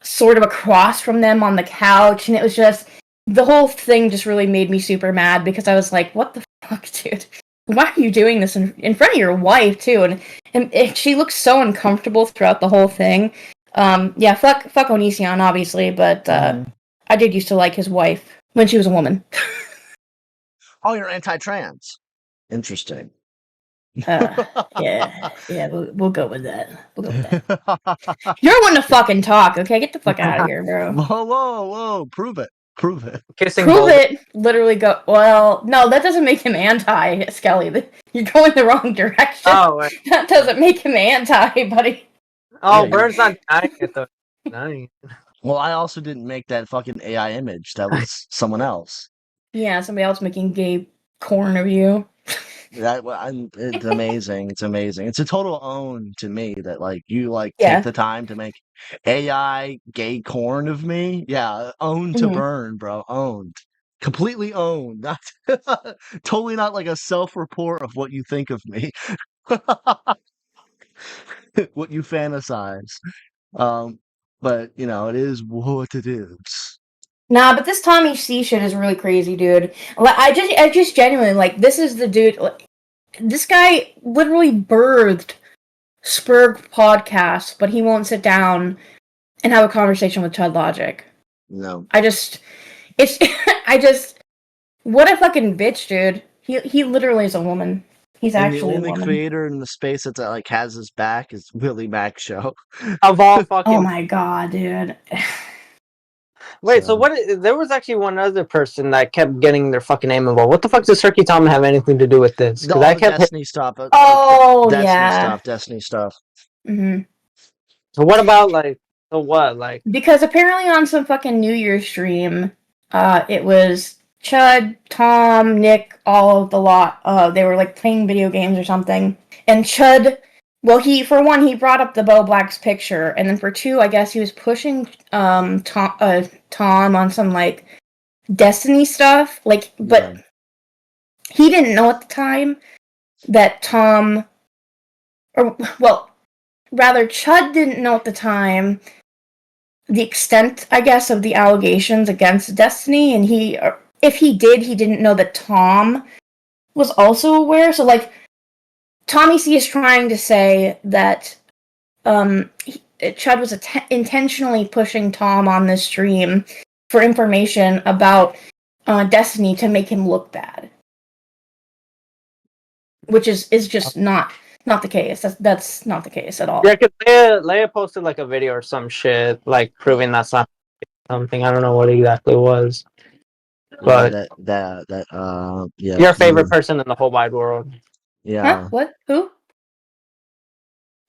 sort of across from them on the couch, and it was just, the whole thing just really made me super mad, because I was like, what the fuck, dude? Why are you doing this in front of your wife, too? And she looks so uncomfortable throughout the whole thing. Yeah, fuck Onision, obviously, but I did used to like his wife when she was a woman. Oh, you're anti-trans. Interesting. Yeah, we'll go with that. We'll go with that. You're one to fucking talk, okay? Get the fuck out of here, bro. Whoa! Prove it. Kissing Prove Bulb. it. Literally go. Well, no, that doesn't make him anti, Skelly. You're going the wrong direction. Oh, wait. That doesn't make him anti, buddy. Oh, Yeah, Burns not dying it though. Dying. Well, I also didn't make that fucking AI image. That was someone else. Yeah, somebody else making gay corn of you. It's amazing. It's amazing. It's a total own to me that like you like Yeah. take the time to make AI gay corn of me. Yeah, owned to burn, bro. Owned. Completely owned. Not totally not like a self-report of what you think of me. What you fantasize. But you know, it is what it is. Nah, but this TommyC shit is really crazy, dude. I just genuinely like this is the dude. This guy literally birthed Spurg podcast, but he won't sit down and have a conversation with Chud Logic. No. What a fucking bitch, dude. He literally is a woman. He's And actually the a only woman. creator in the space that like has his back is Willie Mac Show. Of all fucking. Oh my god, dude. Wait, so what? There was actually one other person that kept getting their fucking name involved. What the fuck does Turkey Tom have anything to do with this? Because I kept. Destiny stuff. Destiny stuff. Mm-hmm. So what about like? So what like? Because apparently on some fucking New Year's stream, it was Chud, Tom, Nick, all of the lot. They were like playing video games or something. And Chud, well, he brought up the Bo Black's picture, and then for two, I guess he was pushing Tom on some like Destiny stuff. Like, but he didn't know at the time that Tom, or well, rather Chud didn't know at the time the extent, I guess, of the allegations against Destiny, and if he did, he didn't know that Tom was also aware. So, like, TommyC is trying to say that Chud was intentionally pushing Tom on this stream for information about Destiny to make him look bad, which is just not the case. That's not the case at all. Yeah, because Leia posted like a video or some shit, like proving that's not something. I don't know what exactly it was. But yeah. Your favorite person in the whole wide world. Yeah. Huh? What? Who?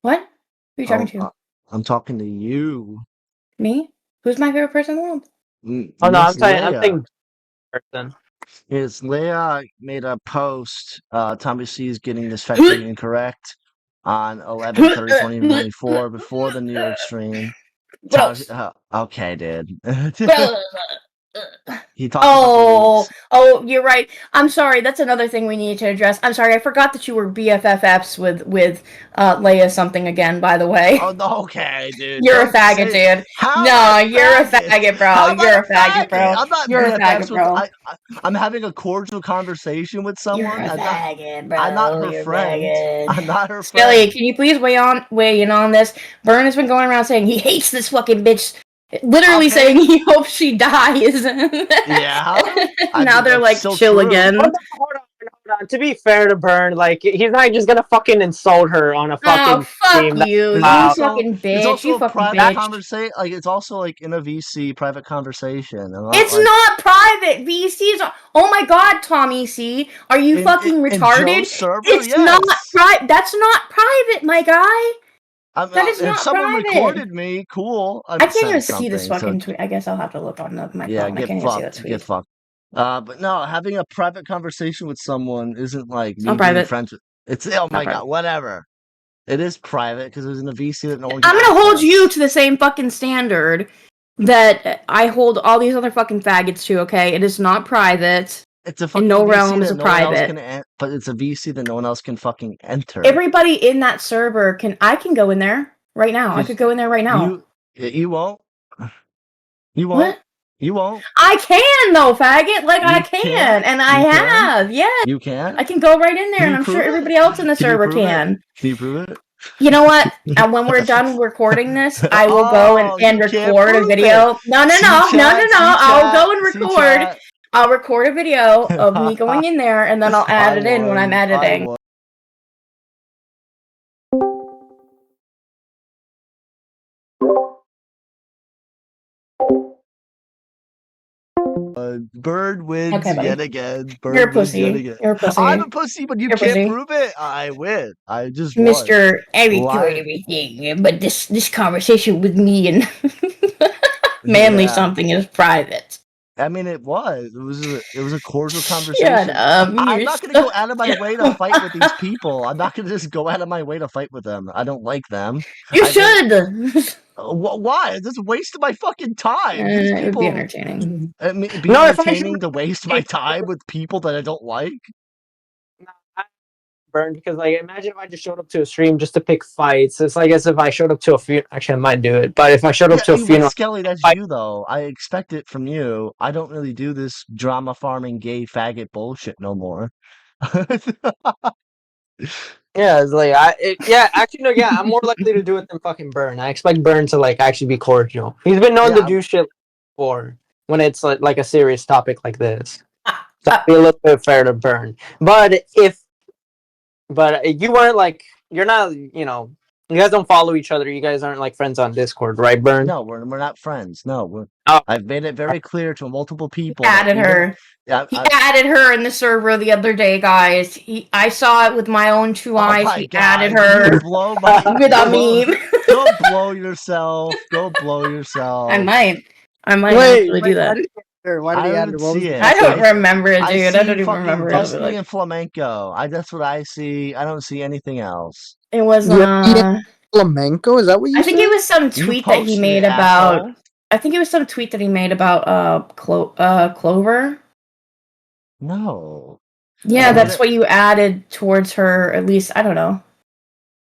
What? Who are you talking to? I'm talking to you. Me? Who's my favorite person in the world? Oh no, I'm saying person. Yes, Leia made a post. TommyC is getting this factually incorrect on 11/30/2024 before the New York stream. Okay, dude. He talked Oh, you're right. I'm sorry. That's another thing we need to address. I'm sorry. I forgot that you were BFFs with Leia something again. By the way. Oh, okay, dude. You're a faggot, dude. No, you're a faggot, bro. You're a faggot, bro. I'm not. You're a faggot, bro. I'm having a cordial conversation with someone. You're a faggot, bro. I'm not her friend. I'm not her friend. Skelly, can you please weigh in on this? Vern has been going around saying he hates this fucking bitch. Literally saying he hopes she dies. Yeah. Now they're like chill again. Hold on. To be fair to Burn, like he's not just gonna fucking insult her on a fucking stream. Fuck you, you fucking bitch. It's also you a fucking private bitch. conversation. Like it's also like in a VC private conversation. It's not private. VCs are. Oh my god, TommyC, are you fucking retarded? Joe's server, it's not private. That's not private, my guy. That is not if someone private. recorded me, cool. I can't even see this fucking tweet. I guess I'll have to look on my phone. Yeah, I can't even see that tweet. Get fucked. But no, having a private conversation with someone isn't like me being friends with. It's my god, whatever. It is private because it was in a VC that no one. I'm gonna hold you to the same fucking standard that I hold all these other fucking faggots to. Okay, it is not private. It's a fucking in no VC realm is a private. But it's a VC that no one else can fucking enter. Everybody in that server I can go in there right now. I could go in there right now. You won't. You won't. What? You won't. I can though, faggot. Like I can, and I have. Yeah. You can. I can go right in there, and I'm sure everybody else in the server can. Can you prove it? You know what? And when we're done recording this, I will go and record a video. No. I'll go and record. I'll record a video of me going in there, and then I'll add it in when I'm editing. again. Bird wins Okay, yet again. Bird You're a wins yet pussy. again. You're a pussy. I'm a pussy, but you You're a can't pussy. prove it. I win. I just won. Mr. I record Why? everything, but this conversation with me and Manly Yeah. something is private. I mean, it was. It was a cordial Shut conversation. up. I'm not going to go out of my way to fight with these people. I'm not going to just go out of my way to fight with them. I don't like them. You I think- should. Why? It's just a waste of my fucking time. These It would people. be entertaining. I mean, it'd be No, if I entertaining should- to waste my time with people that I don't like. Burned because like imagine if I just showed up to a stream just to pick fights. It's like as if I showed up to a funeral. Actually, I might do it, but if I showed up to a funeral, Skelly, that's you though. I expect it from you. I don't really do this drama farming gay faggot bullshit no more. yeah, it's like actually no, yeah, I'm more likely to do it than fucking Burn. I expect Burn to like actually be cordial. He's been known to do shit before when it's like a serious topic like this. So I'd be a little bit fair to Burn, but you weren't like you're not, you know, you guys don't follow each other. You guys aren't like friends on Discord, right, Burn? No, we're not friends. No, Oh. I've made it very clear to multiple people. Added her. Yeah, He added her in the server the other day, guys. I saw it with my own two eyes. my He God, added you her blow my, with a meme. Go blow yourself. Go blow yourself. I might actually do that. Why did he add her? What was see it. I don't remember it, I dude. see I don't even fucking remember it. Dusty Like, and Flamenco. That's what I see. I don't see anything else. it was Flamenco? Is that what you I think said? it was some You tweet that he posted made it, about asshole. I think it was some tweet that he made about Clover. No. Yeah, that's what you added towards her, at least I don't know.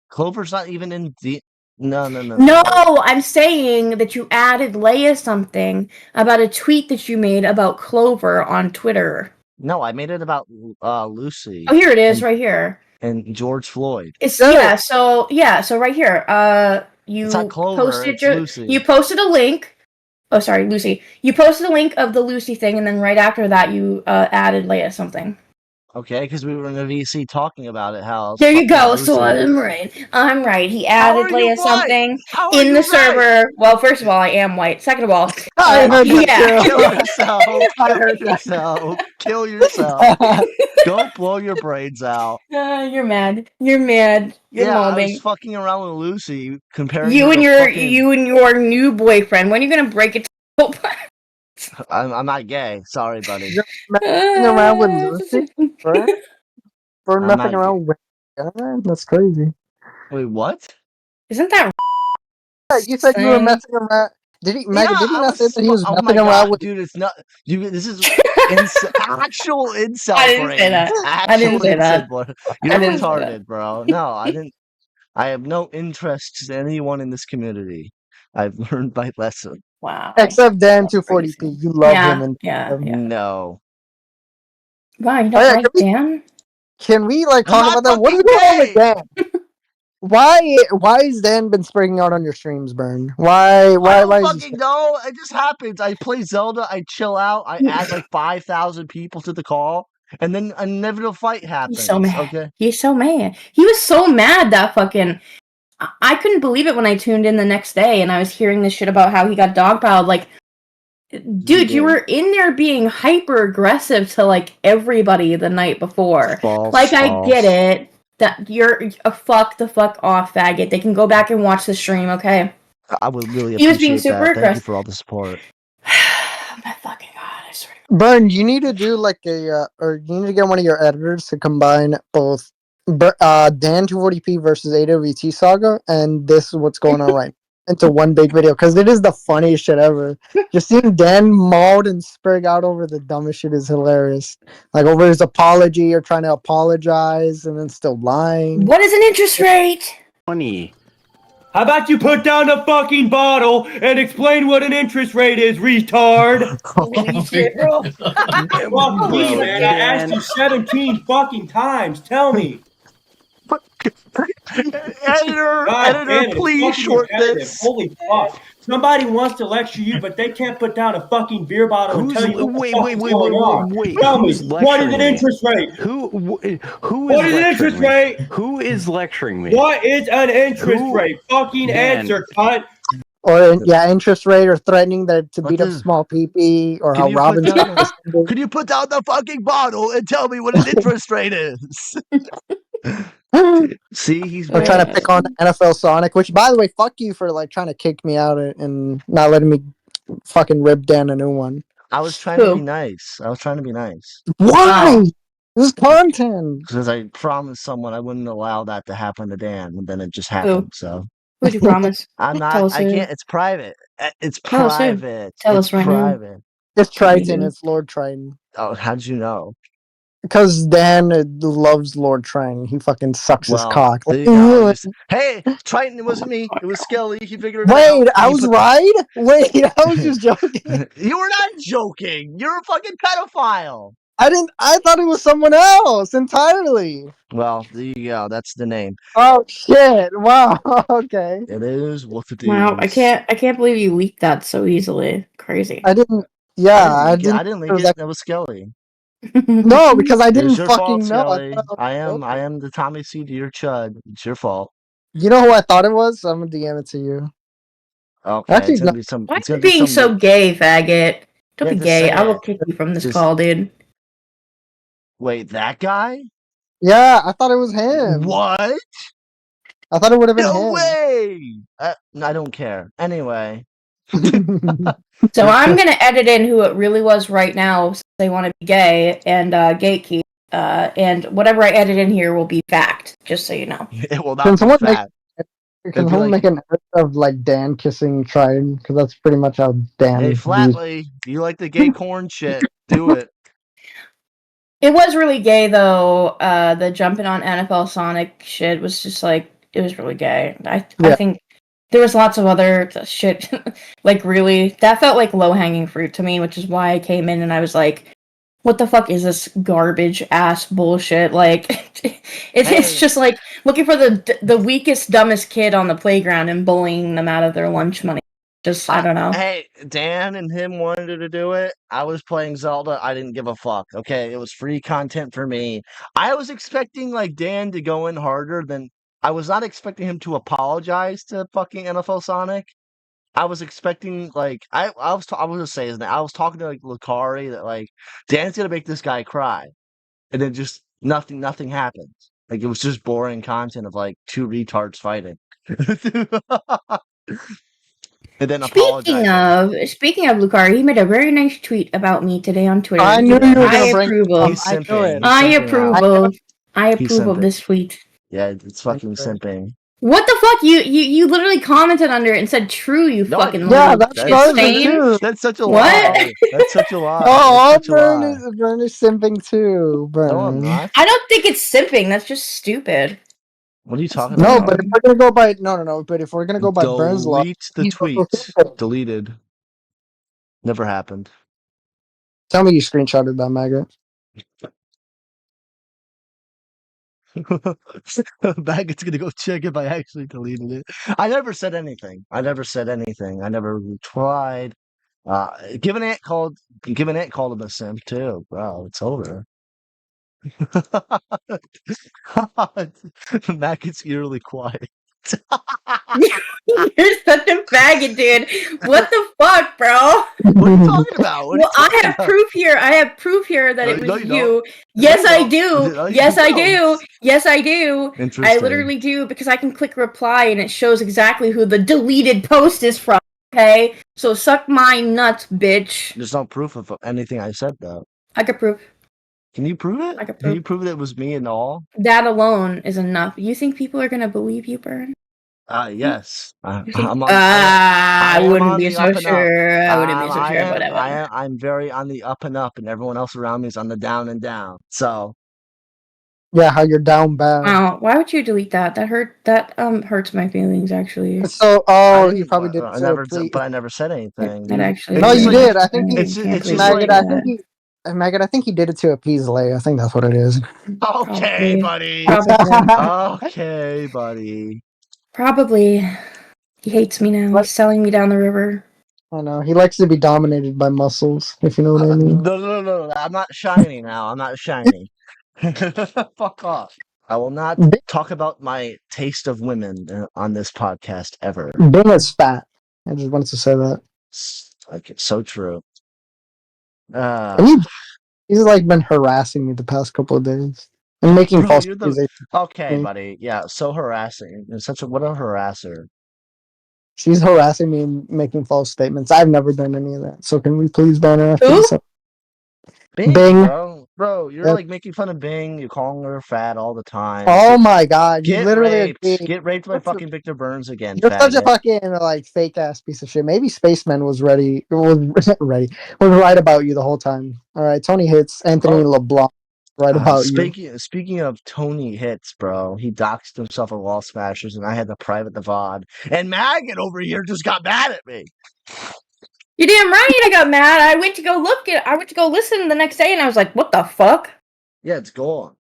Clover's not even in the. No. No, I'm saying that you added Leia something about a tweet that you made about Clover on Twitter. No, I made it about Lucy. Oh, here it is, right here. And George Floyd. It's so right here. You It's not Clover, posted it's Lucy. you posted a link. Oh, sorry, Lucy. You posted a link of the Lucy thing, and then right after that, you added Leia something. Okay, because we were in a VC talking about it. How There you go. So I'm right. I'm right. He How added are you Leia something How are in you the right? server. Well, first of all, I am white. Second of all, I heard that yeah. Kill yourself. Kill yourself. Kill yourself. Go blow your brains out. You're mad. You're mad. You're Yeah, I mobbing. was fucking around with Lucy, comparing You her and to your fucking... you and your new boyfriend. When are you gonna break it? I'm not gay. Sorry, buddy. Messing around with Lucy? For I'm nothing not- around with that's crazy. Wait, what? Isn't that? Yeah, you said you were messing around. Did he, Maggot, did he not say that he was messing around with... Dude, it's not... This is actual incel I didn't say that. I didn't say that. You're I didn't say retarded, bro. No, I didn't. I have no interest in anyone in this community. I've learned my lesson. Wow. Except Dan 240p. You love him. And yeah. No. Wow, you don't like Dan? Can we like talk about that? What is going on with Dan? Why has Dan been spreading out on your streams, Burn? Why I don't is fucking know. It just happens. I play Zelda. I chill out. I add like 5,000 people to the call, and then an inevitable fight happens. He's so mad. Okay. He's so mad. He was so mad that fucking. I couldn't believe it when I tuned in the next day and I was hearing this shit about how he got dogpiled. Like, dude, you were in there being hyper aggressive to like everybody the night before. False, I get it. That you're a fuck off, faggot. They can go back and watch the stream, okay? I would really appreciate He was being super that. Thank you aggressive. for all the support. My fucking god, I swear. Burn, you need to do like or you need to get one of your editors to combine both Dan 240p versus AWT Saga, and this is what's going on right into one big video, because it is the funniest shit ever. Just seeing Dan mauled and sprig out over the dumbest shit is hilarious. Like over his apology or trying to apologize and then still lying. What is an interest rate? Funny. How about you put down the fucking bottle and explain what an interest rate is, retard? Holy shit, bro. Fuck me, man. I asked you 17 fucking times. Tell me. Editor, please short this. Holy fuck. Somebody wants to lecture you, but they can't put down a fucking beer bottle and tell you what the fuck is going on. Tell me, what is an interest rate? Who What is an interest rate? Who is lecturing me? What is an interest rate? Fucking answer, cunt. Or interest rate, or threatening that to beat up small PP, or how Robin's could you put down the fucking bottle and tell me what an interest rate is? See, he's or trying to pick on NFL Sonic. Which, by the way, fuck you for like trying to kick me out and not letting me fucking rip Dan a new one. I was trying to be nice. Why? This is content. Because I promised someone I wouldn't allow that to happen to Dan, and then it just happened. So who'd you promise? I'm not. I can't. It's private. It's private. Tell us right private. It's Triton. It's Lord Triton. Oh, how did you know? Because Dan loves Lord Triton. He fucking sucks his cock. Hey, Triton, it wasn't me. It was Skelly. He figured it out. Wait, I was right? Wait, I was just joking. You were not joking. You're a fucking pedophile. I thought it was someone else entirely. Well, there you go. That's the name. Oh shit! Wow. Okay. It is what it is. Wow, I can't believe you leaked that so easily. Crazy. I didn't. Yeah, I didn't leak it. That was Skelly. No, because I didn't your fucking fault, know. I am the TommyC to your Chud. It's your fault. You know who I thought it was? I'm gonna DM it to you. Okay. Actually, it's gonna be some. Why are you being so gay, faggot? Don't be gay. I will kick you from this call, dude. Wait, that guy? Yeah, I thought it was him. What? I thought it would have been him. No way! I don't care. Anyway. So I'm gonna edit in who it really was right now, since they want to be gay, and gatekeep. And whatever I edit in here will be fact, just so you know. It will not be fact. Can someone make an edit of like Dan kissing Triton? Because that's pretty much how Dan. Hey, Flatley, you like the gay corn shit? Do it. It was really gay though. The jumping on NFL Sonic shit was just like, it was really gay. I think there was lots of other shit. Like really, that felt like low hanging fruit to me, which is why I came in and I was like, what the fuck is this garbage ass bullshit? Like, it's just like looking for the weakest, dumbest kid on the playground and bullying them out of their lunch money. Just, I don't know. Hey, Dan and him wanted to do it. I was playing Zelda. I didn't give a fuck. Okay, it was free content for me. I was expecting like Dan to go in harder than. I was not expecting him to apologize to fucking NFL Sonic. I was expecting like I was just saying his name. I was talking to like Lucari that like Dan's gonna make this guy cry, and then just nothing happened. Like it was just boring content of like two retards fighting. And then speaking of Lucari, he made a very nice tweet about me today on Twitter. I knew you were going to bring I approve of this tweet. Yeah, it's fucking simping. What the fuck? You literally commented under it and said true, you fucking yeah, that's such a lie. That's such a lie. Oh, Vern is simping too. No, I'm not. I don't think it's simping. That's just stupid. What are you talking about? No, but if we're gonna go by but if we're gonna go by Vern's law, delete the tweet. Deleted. Never happened. Tell me you screenshotted that, Maggot. Maggot's gonna go check if I actually deleted it. I never said anything. I never replied. Give an ant called him a simp too. Bro, it's over. Maggot's eerily quiet. You're such a faggot, dude. What the fuck, bro? What are you talking about? I have proof here. That it was you. Yes, I do. Yes, I do. Yes, I do. I literally do because I can click reply and it shows exactly who the deleted post is from. Okay, so suck my nuts, bitch. There's no proof of anything I said though. I could prove. Can you prove it? Can you prove that it was me and all? That alone is enough. You think people are gonna believe you, Burn? Yes. I wouldn't be so sure. Whatever. I'm very on the up and up, and everyone else around me is on the down and down. So. Yeah, how you're down bad. Wow, why would you delete that? That hurts my feelings actually. So, you probably did. But I never said anything. That actually. No, you did. I think Maggot, I think he did it to appease Lay. I think that's what it is. Okay, buddy. Okay, buddy. Probably. He hates me now. He's selling me down the river. I know. He likes to be dominated by muscles, if you know what I mean. No. I'm not shiny now. I'm not shiny. Fuck off. I will not talk about my taste of women on this podcast ever. Bing is fat. I just wanted to say that. Like, it's so true. And he's like been harassing me the past couple of days and making Bro, false you're the accusations. okay, buddy. Yeah, so harassing. You're such a what a harasser. She's harassing me and making false statements. I've never done any of that. So can we please ban her after Who? this? Bing, Bing. bro, you're Yep. like making fun of Bing. You're calling her fat all the time. Oh my god, you Get literally raped. agreed. Get raped by fucking Victor Burns again. You're such a faggot. fucking like fake ass piece of shit. Maybe Spaceman was right about you the whole time. All right, Tony hits Anthony LeBlanc right about you. Speaking of Tony hits, bro, he doxed himself at Wall Smashers, and I had to private the VOD. And Maggot over here just got mad at me. You damn right I got mad. I went to go listen the next day, and I was like, what the fuck? Yeah, it's gone.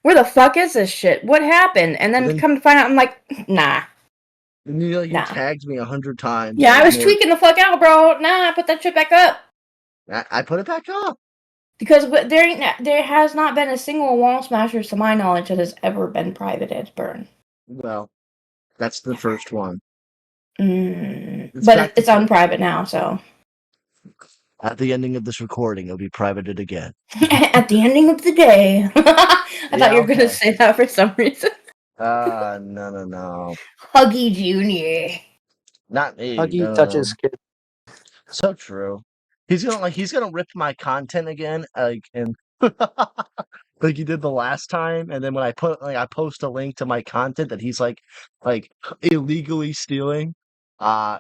Where the fuck is this shit? What happened? And then come to find out, I'm like, nah. And you tagged me 100 times. Yeah, I was tweaking the fuck out, bro. Nah, put that shit back up. I put it back up. Because there has not been a single Wall Smashers, to my knowledge, that has ever been privated, Burn. Well, that's the first one. But it's unprivate now, so. At the ending of this recording, it'll be privated again. At the ending of the day. I thought you were going to say that for some reason. No. Huggy Jr. Not me. Huggy touches kid. So true. He's gonna rip my content again, like he did the last time, and then when I post a link to my content that he's like illegally stealing,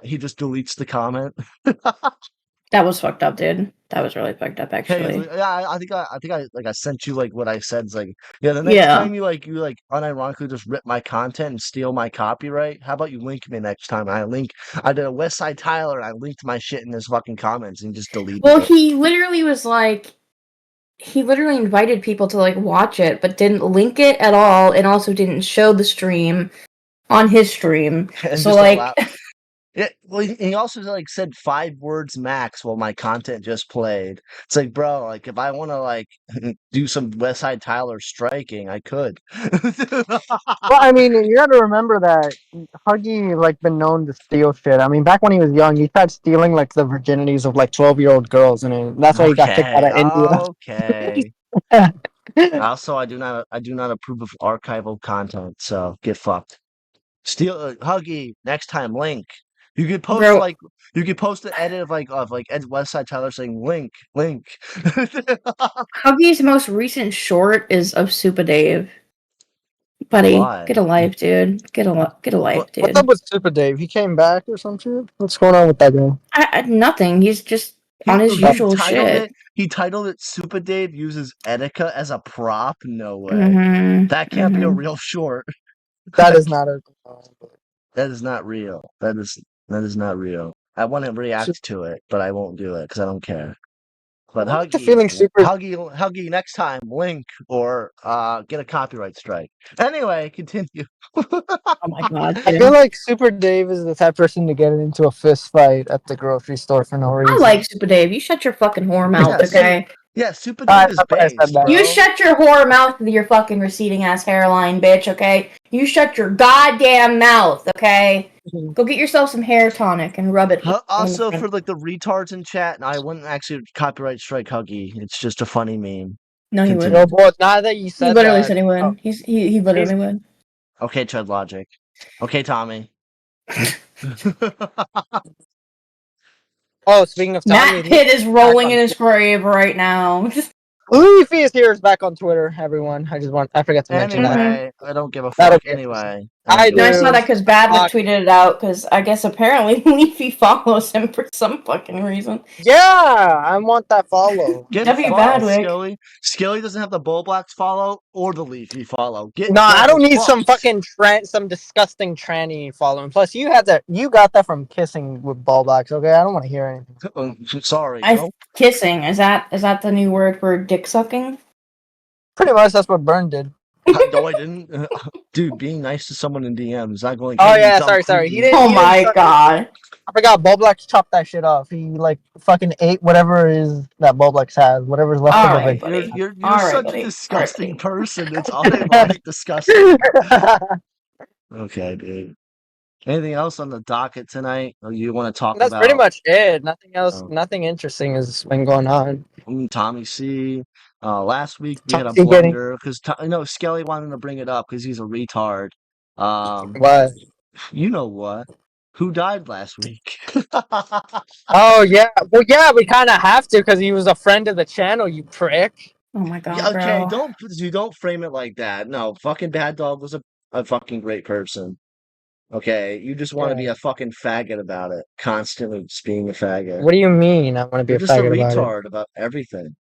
he just deletes the comment. That was fucked up, dude. That was really fucked up, actually. Hey, yeah, I think I sent you what I said. It's like, yeah, the next time you unironically just rip my content and steal my copyright, how about you link me next time? I did a West Side Tyler, and I linked my shit in his fucking comments and just deleted it. Well, he literally invited people to watch it, but didn't link it at all, and also didn't show the stream on his stream. So yeah, well, he also said 5 words max while my content just played. It's like, bro, if I want to do some West Side Tyler striking, I could. Well, I mean, you got to remember that Huggy been known to steal shit. I mean, back when he was young, he tried stealing the virginities of 12-year-old girls, and that's why he got kicked out of India. Okay. Also, I do not approve of archival content, so get fucked. Steal Huggy next time. Link. You could post an edit of West Side Tyler saying link. Huggy's most recent short is of Super Dave. Buddy, get a life, dude. Get a life, dude. What's up with Super Dave? He came back or some shit? What's going on with that guy? Nothing. He's just on his usual shit. He titled it Super Dave uses Etika as a prop? No way. That can't be a real short. That is not a... That is not real. That is not real. I want to react to it, but I won't do it because I don't care. But Huggy, next time, link or get a copyright strike. Anyway, continue. Oh my god! I feel like Super Dave is the type of person to get into a fist fight at the grocery store for no reason. I like Super Dave. You shut your fucking whore mouth, okay? Yeah, Super Dave is based, You shut your whore mouth with your fucking receding ass hairline, bitch, okay? You shut your goddamn mouth, okay? Go get yourself some hair tonic and rub it. Also, for the retards in chat, I wouldn't actually copyright strike Huggy. It's just a funny meme. No, he wouldn't. No, boy, now that you said he literally said he would. Oh. He literally would. Okay, Chud Logic. Okay, Tommy. Oh, speaking of Tommy, Matt Pitt is rolling in his grave right now. Leafy is here, is back on Twitter, everyone. I forgot to mention that. I don't give a fuck anyway. I saw that because Badwick tweeted it out because I guess apparently Leafy follows him for some fucking reason. Yeah, I want that follow. Badwick. Skilly doesn't have the Bull Blacks follow or the Leafy follow. I don't need some fucking some disgusting tranny following. Plus, you got that from kissing with Bull Blacks. Okay, I don't want to hear anything. Sorry. Kissing is that the new word for dick sucking? Pretty much, that's what Burn did. No, I didn't. Dude, being nice to someone in DMs, not going. Oh yeah, sorry. He didn't. Oh my god! I forgot. Boblax chopped that shit off. He fucking ate whatever is that Boblax has, whatever's left of it. You're such a disgusting person. It's automatic disgusting. Okay, dude. Anything else on the docket tonight? Or you want to talk That's about? pretty much it. Nothing else. Oh. Nothing interesting has been going on. TommyC. Last week we had a TommyC getting- blunder because Skelly wanted to bring it up because he's a retard. What? You know what? Who died last week? Oh yeah. Well, yeah, we kind of have to because he was a friend of the channel. You prick. Oh my god, Yeah, okay, bro. don't frame it like that. No, fucking Bad Dog was a fucking great person. Okay, you just want to be a fucking faggot about it, constantly just being a faggot. What do you mean? I want to be You're a just a faggot about it. retard about everything.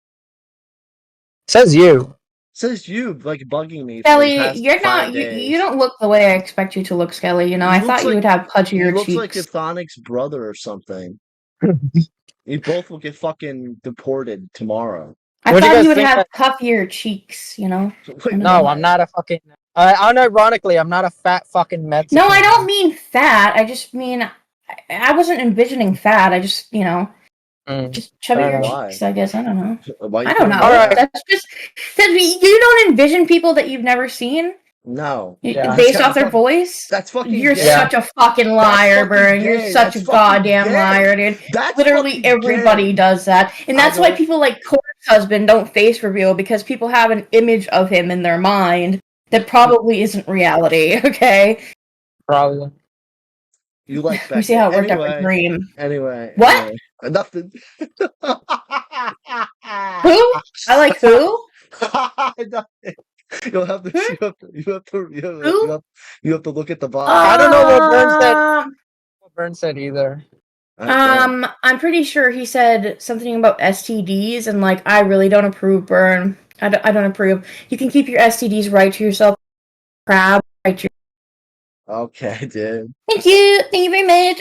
Says you. Says you like bugging me. Skelly, for the past you're 5 not. days. You don't look the way I expect you to look, Skelly. You know, I thought you would have pudgier He looks cheeks. like Ithonic's brother or something. You both will get fucking deported tomorrow. I thought you would have puffier cheeks. You know. No, I'm not a fucking. Unironically, I'm not a fat fucking Mexican. No, I don't mean fat. I just mean I wasn't envisioning fat. I just just chubbier cheeks. I guess I don't know. I don't know. That's just you don't envision people that you've never seen. No. Based off their voice? That's fucking You're gay. such a fucking liar, Burn. You're such a goddamn liar, dude. That's literally everybody does that. And that's why people like Court's husband don't face reveal, because people have an image of him in their mind that probably isn't reality, okay? Probably. You like Beckett. We see how it worked out with Dream. Anyway. What? Nothing. Who? I like who? Nothing. You'll have to, you have to look at the bottom. I don't know what Burn said. What Burn said either. I'm pretty sure he said something about STDs, and like, I really don't approve, Burn. I don't approve. You can keep your STDs right to yourself. Crab, right to Okay, dude. Thank you very much.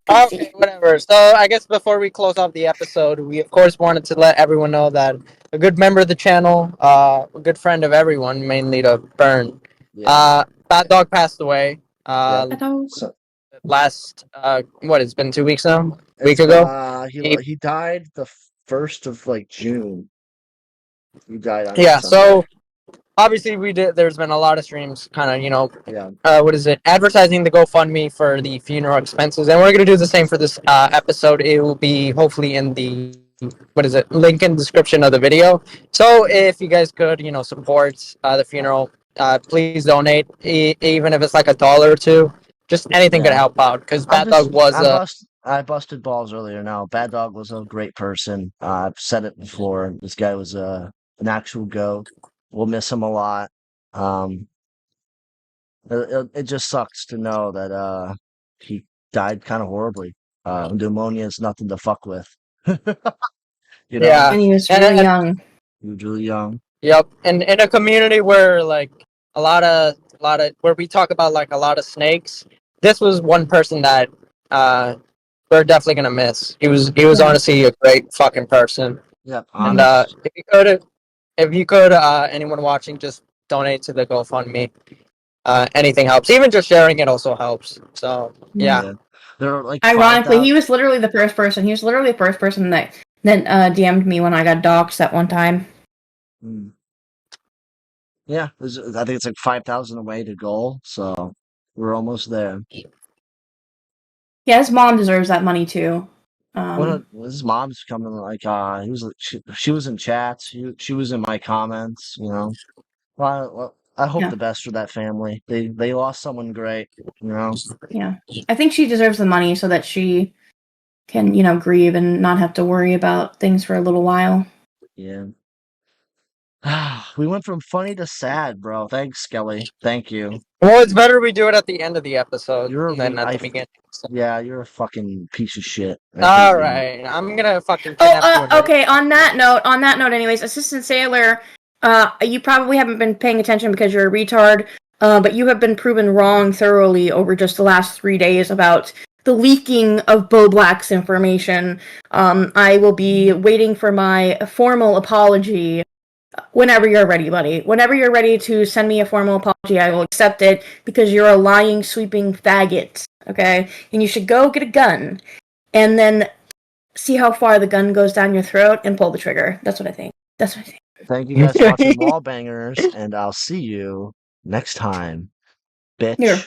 Okay, whatever. So I guess before we close off the episode, we of course wanted to let everyone know that a good member of the channel, a good friend of everyone, mainly to Burn, Bad Dog passed away. Last what? It's been 2 weeks now. A week ago. He died the 1st of like June. He died on Sunday. So obviously there's been a lot of streams kind of, what is it? Advertising the GoFundMe for the funeral expenses. And we're going to do the same for this episode. It will be hopefully in the, link in the description of the video. So if you guys could, support the funeral, please donate, even if it's like $1 or $2. Just anything could help out, because Bad Dog was I busted balls earlier now. Bad Dog was a great person. I've said it before. This guy was an actual goat. We'll miss him a lot. It just sucks to know that he died kind of horribly. Pneumonia is nothing to fuck with. Yeah, and he was really young. He was really young. Yep, and in a community where like a lot of where we talk about like a lot of snakes, this was one person that we're definitely gonna miss. He was honestly a great fucking person. Yep. And if you could, anyone watching, just donate to the GoFundMe. Anything helps. Even just sharing it also helps. So yeah. There are like ironically, he was literally the first person. He was literally the first person that DM'd me when I got doxxed that one time. Yeah, I think it's like 5,000 away to goal, so we're almost there. Yeah, his mom deserves that money too. His mom's coming like she was in chats. She was in my comments. Well, I hope the best for that family. They lost someone great. Yeah, I think she deserves the money so that she can grieve and not have to worry about things for a little while. Yeah. We went from funny to sad, bro. Thanks, Skelly. Thank you. Well, it's better we do it at the end of the episode than at the beginning. Yeah, you're a fucking piece of shit. All right, I'm gonna fucking. Okay. On that note, anyways, Assistant Sailor, you probably haven't been paying attention because you're a retard, but you have been proven wrong thoroughly over just the last 3 days about the leaking of Bo Black's information. I will be waiting for my formal apology. Whenever you're ready, buddy. Whenever you're ready to send me a formal apology, I will accept it, because you're a lying, sweeping faggot, okay? And you should go get a gun, and then see how far the gun goes down your throat and pull the trigger. That's what I think. Thank you guys for watching Wallbangers, and I'll see you next time, bitch. Here.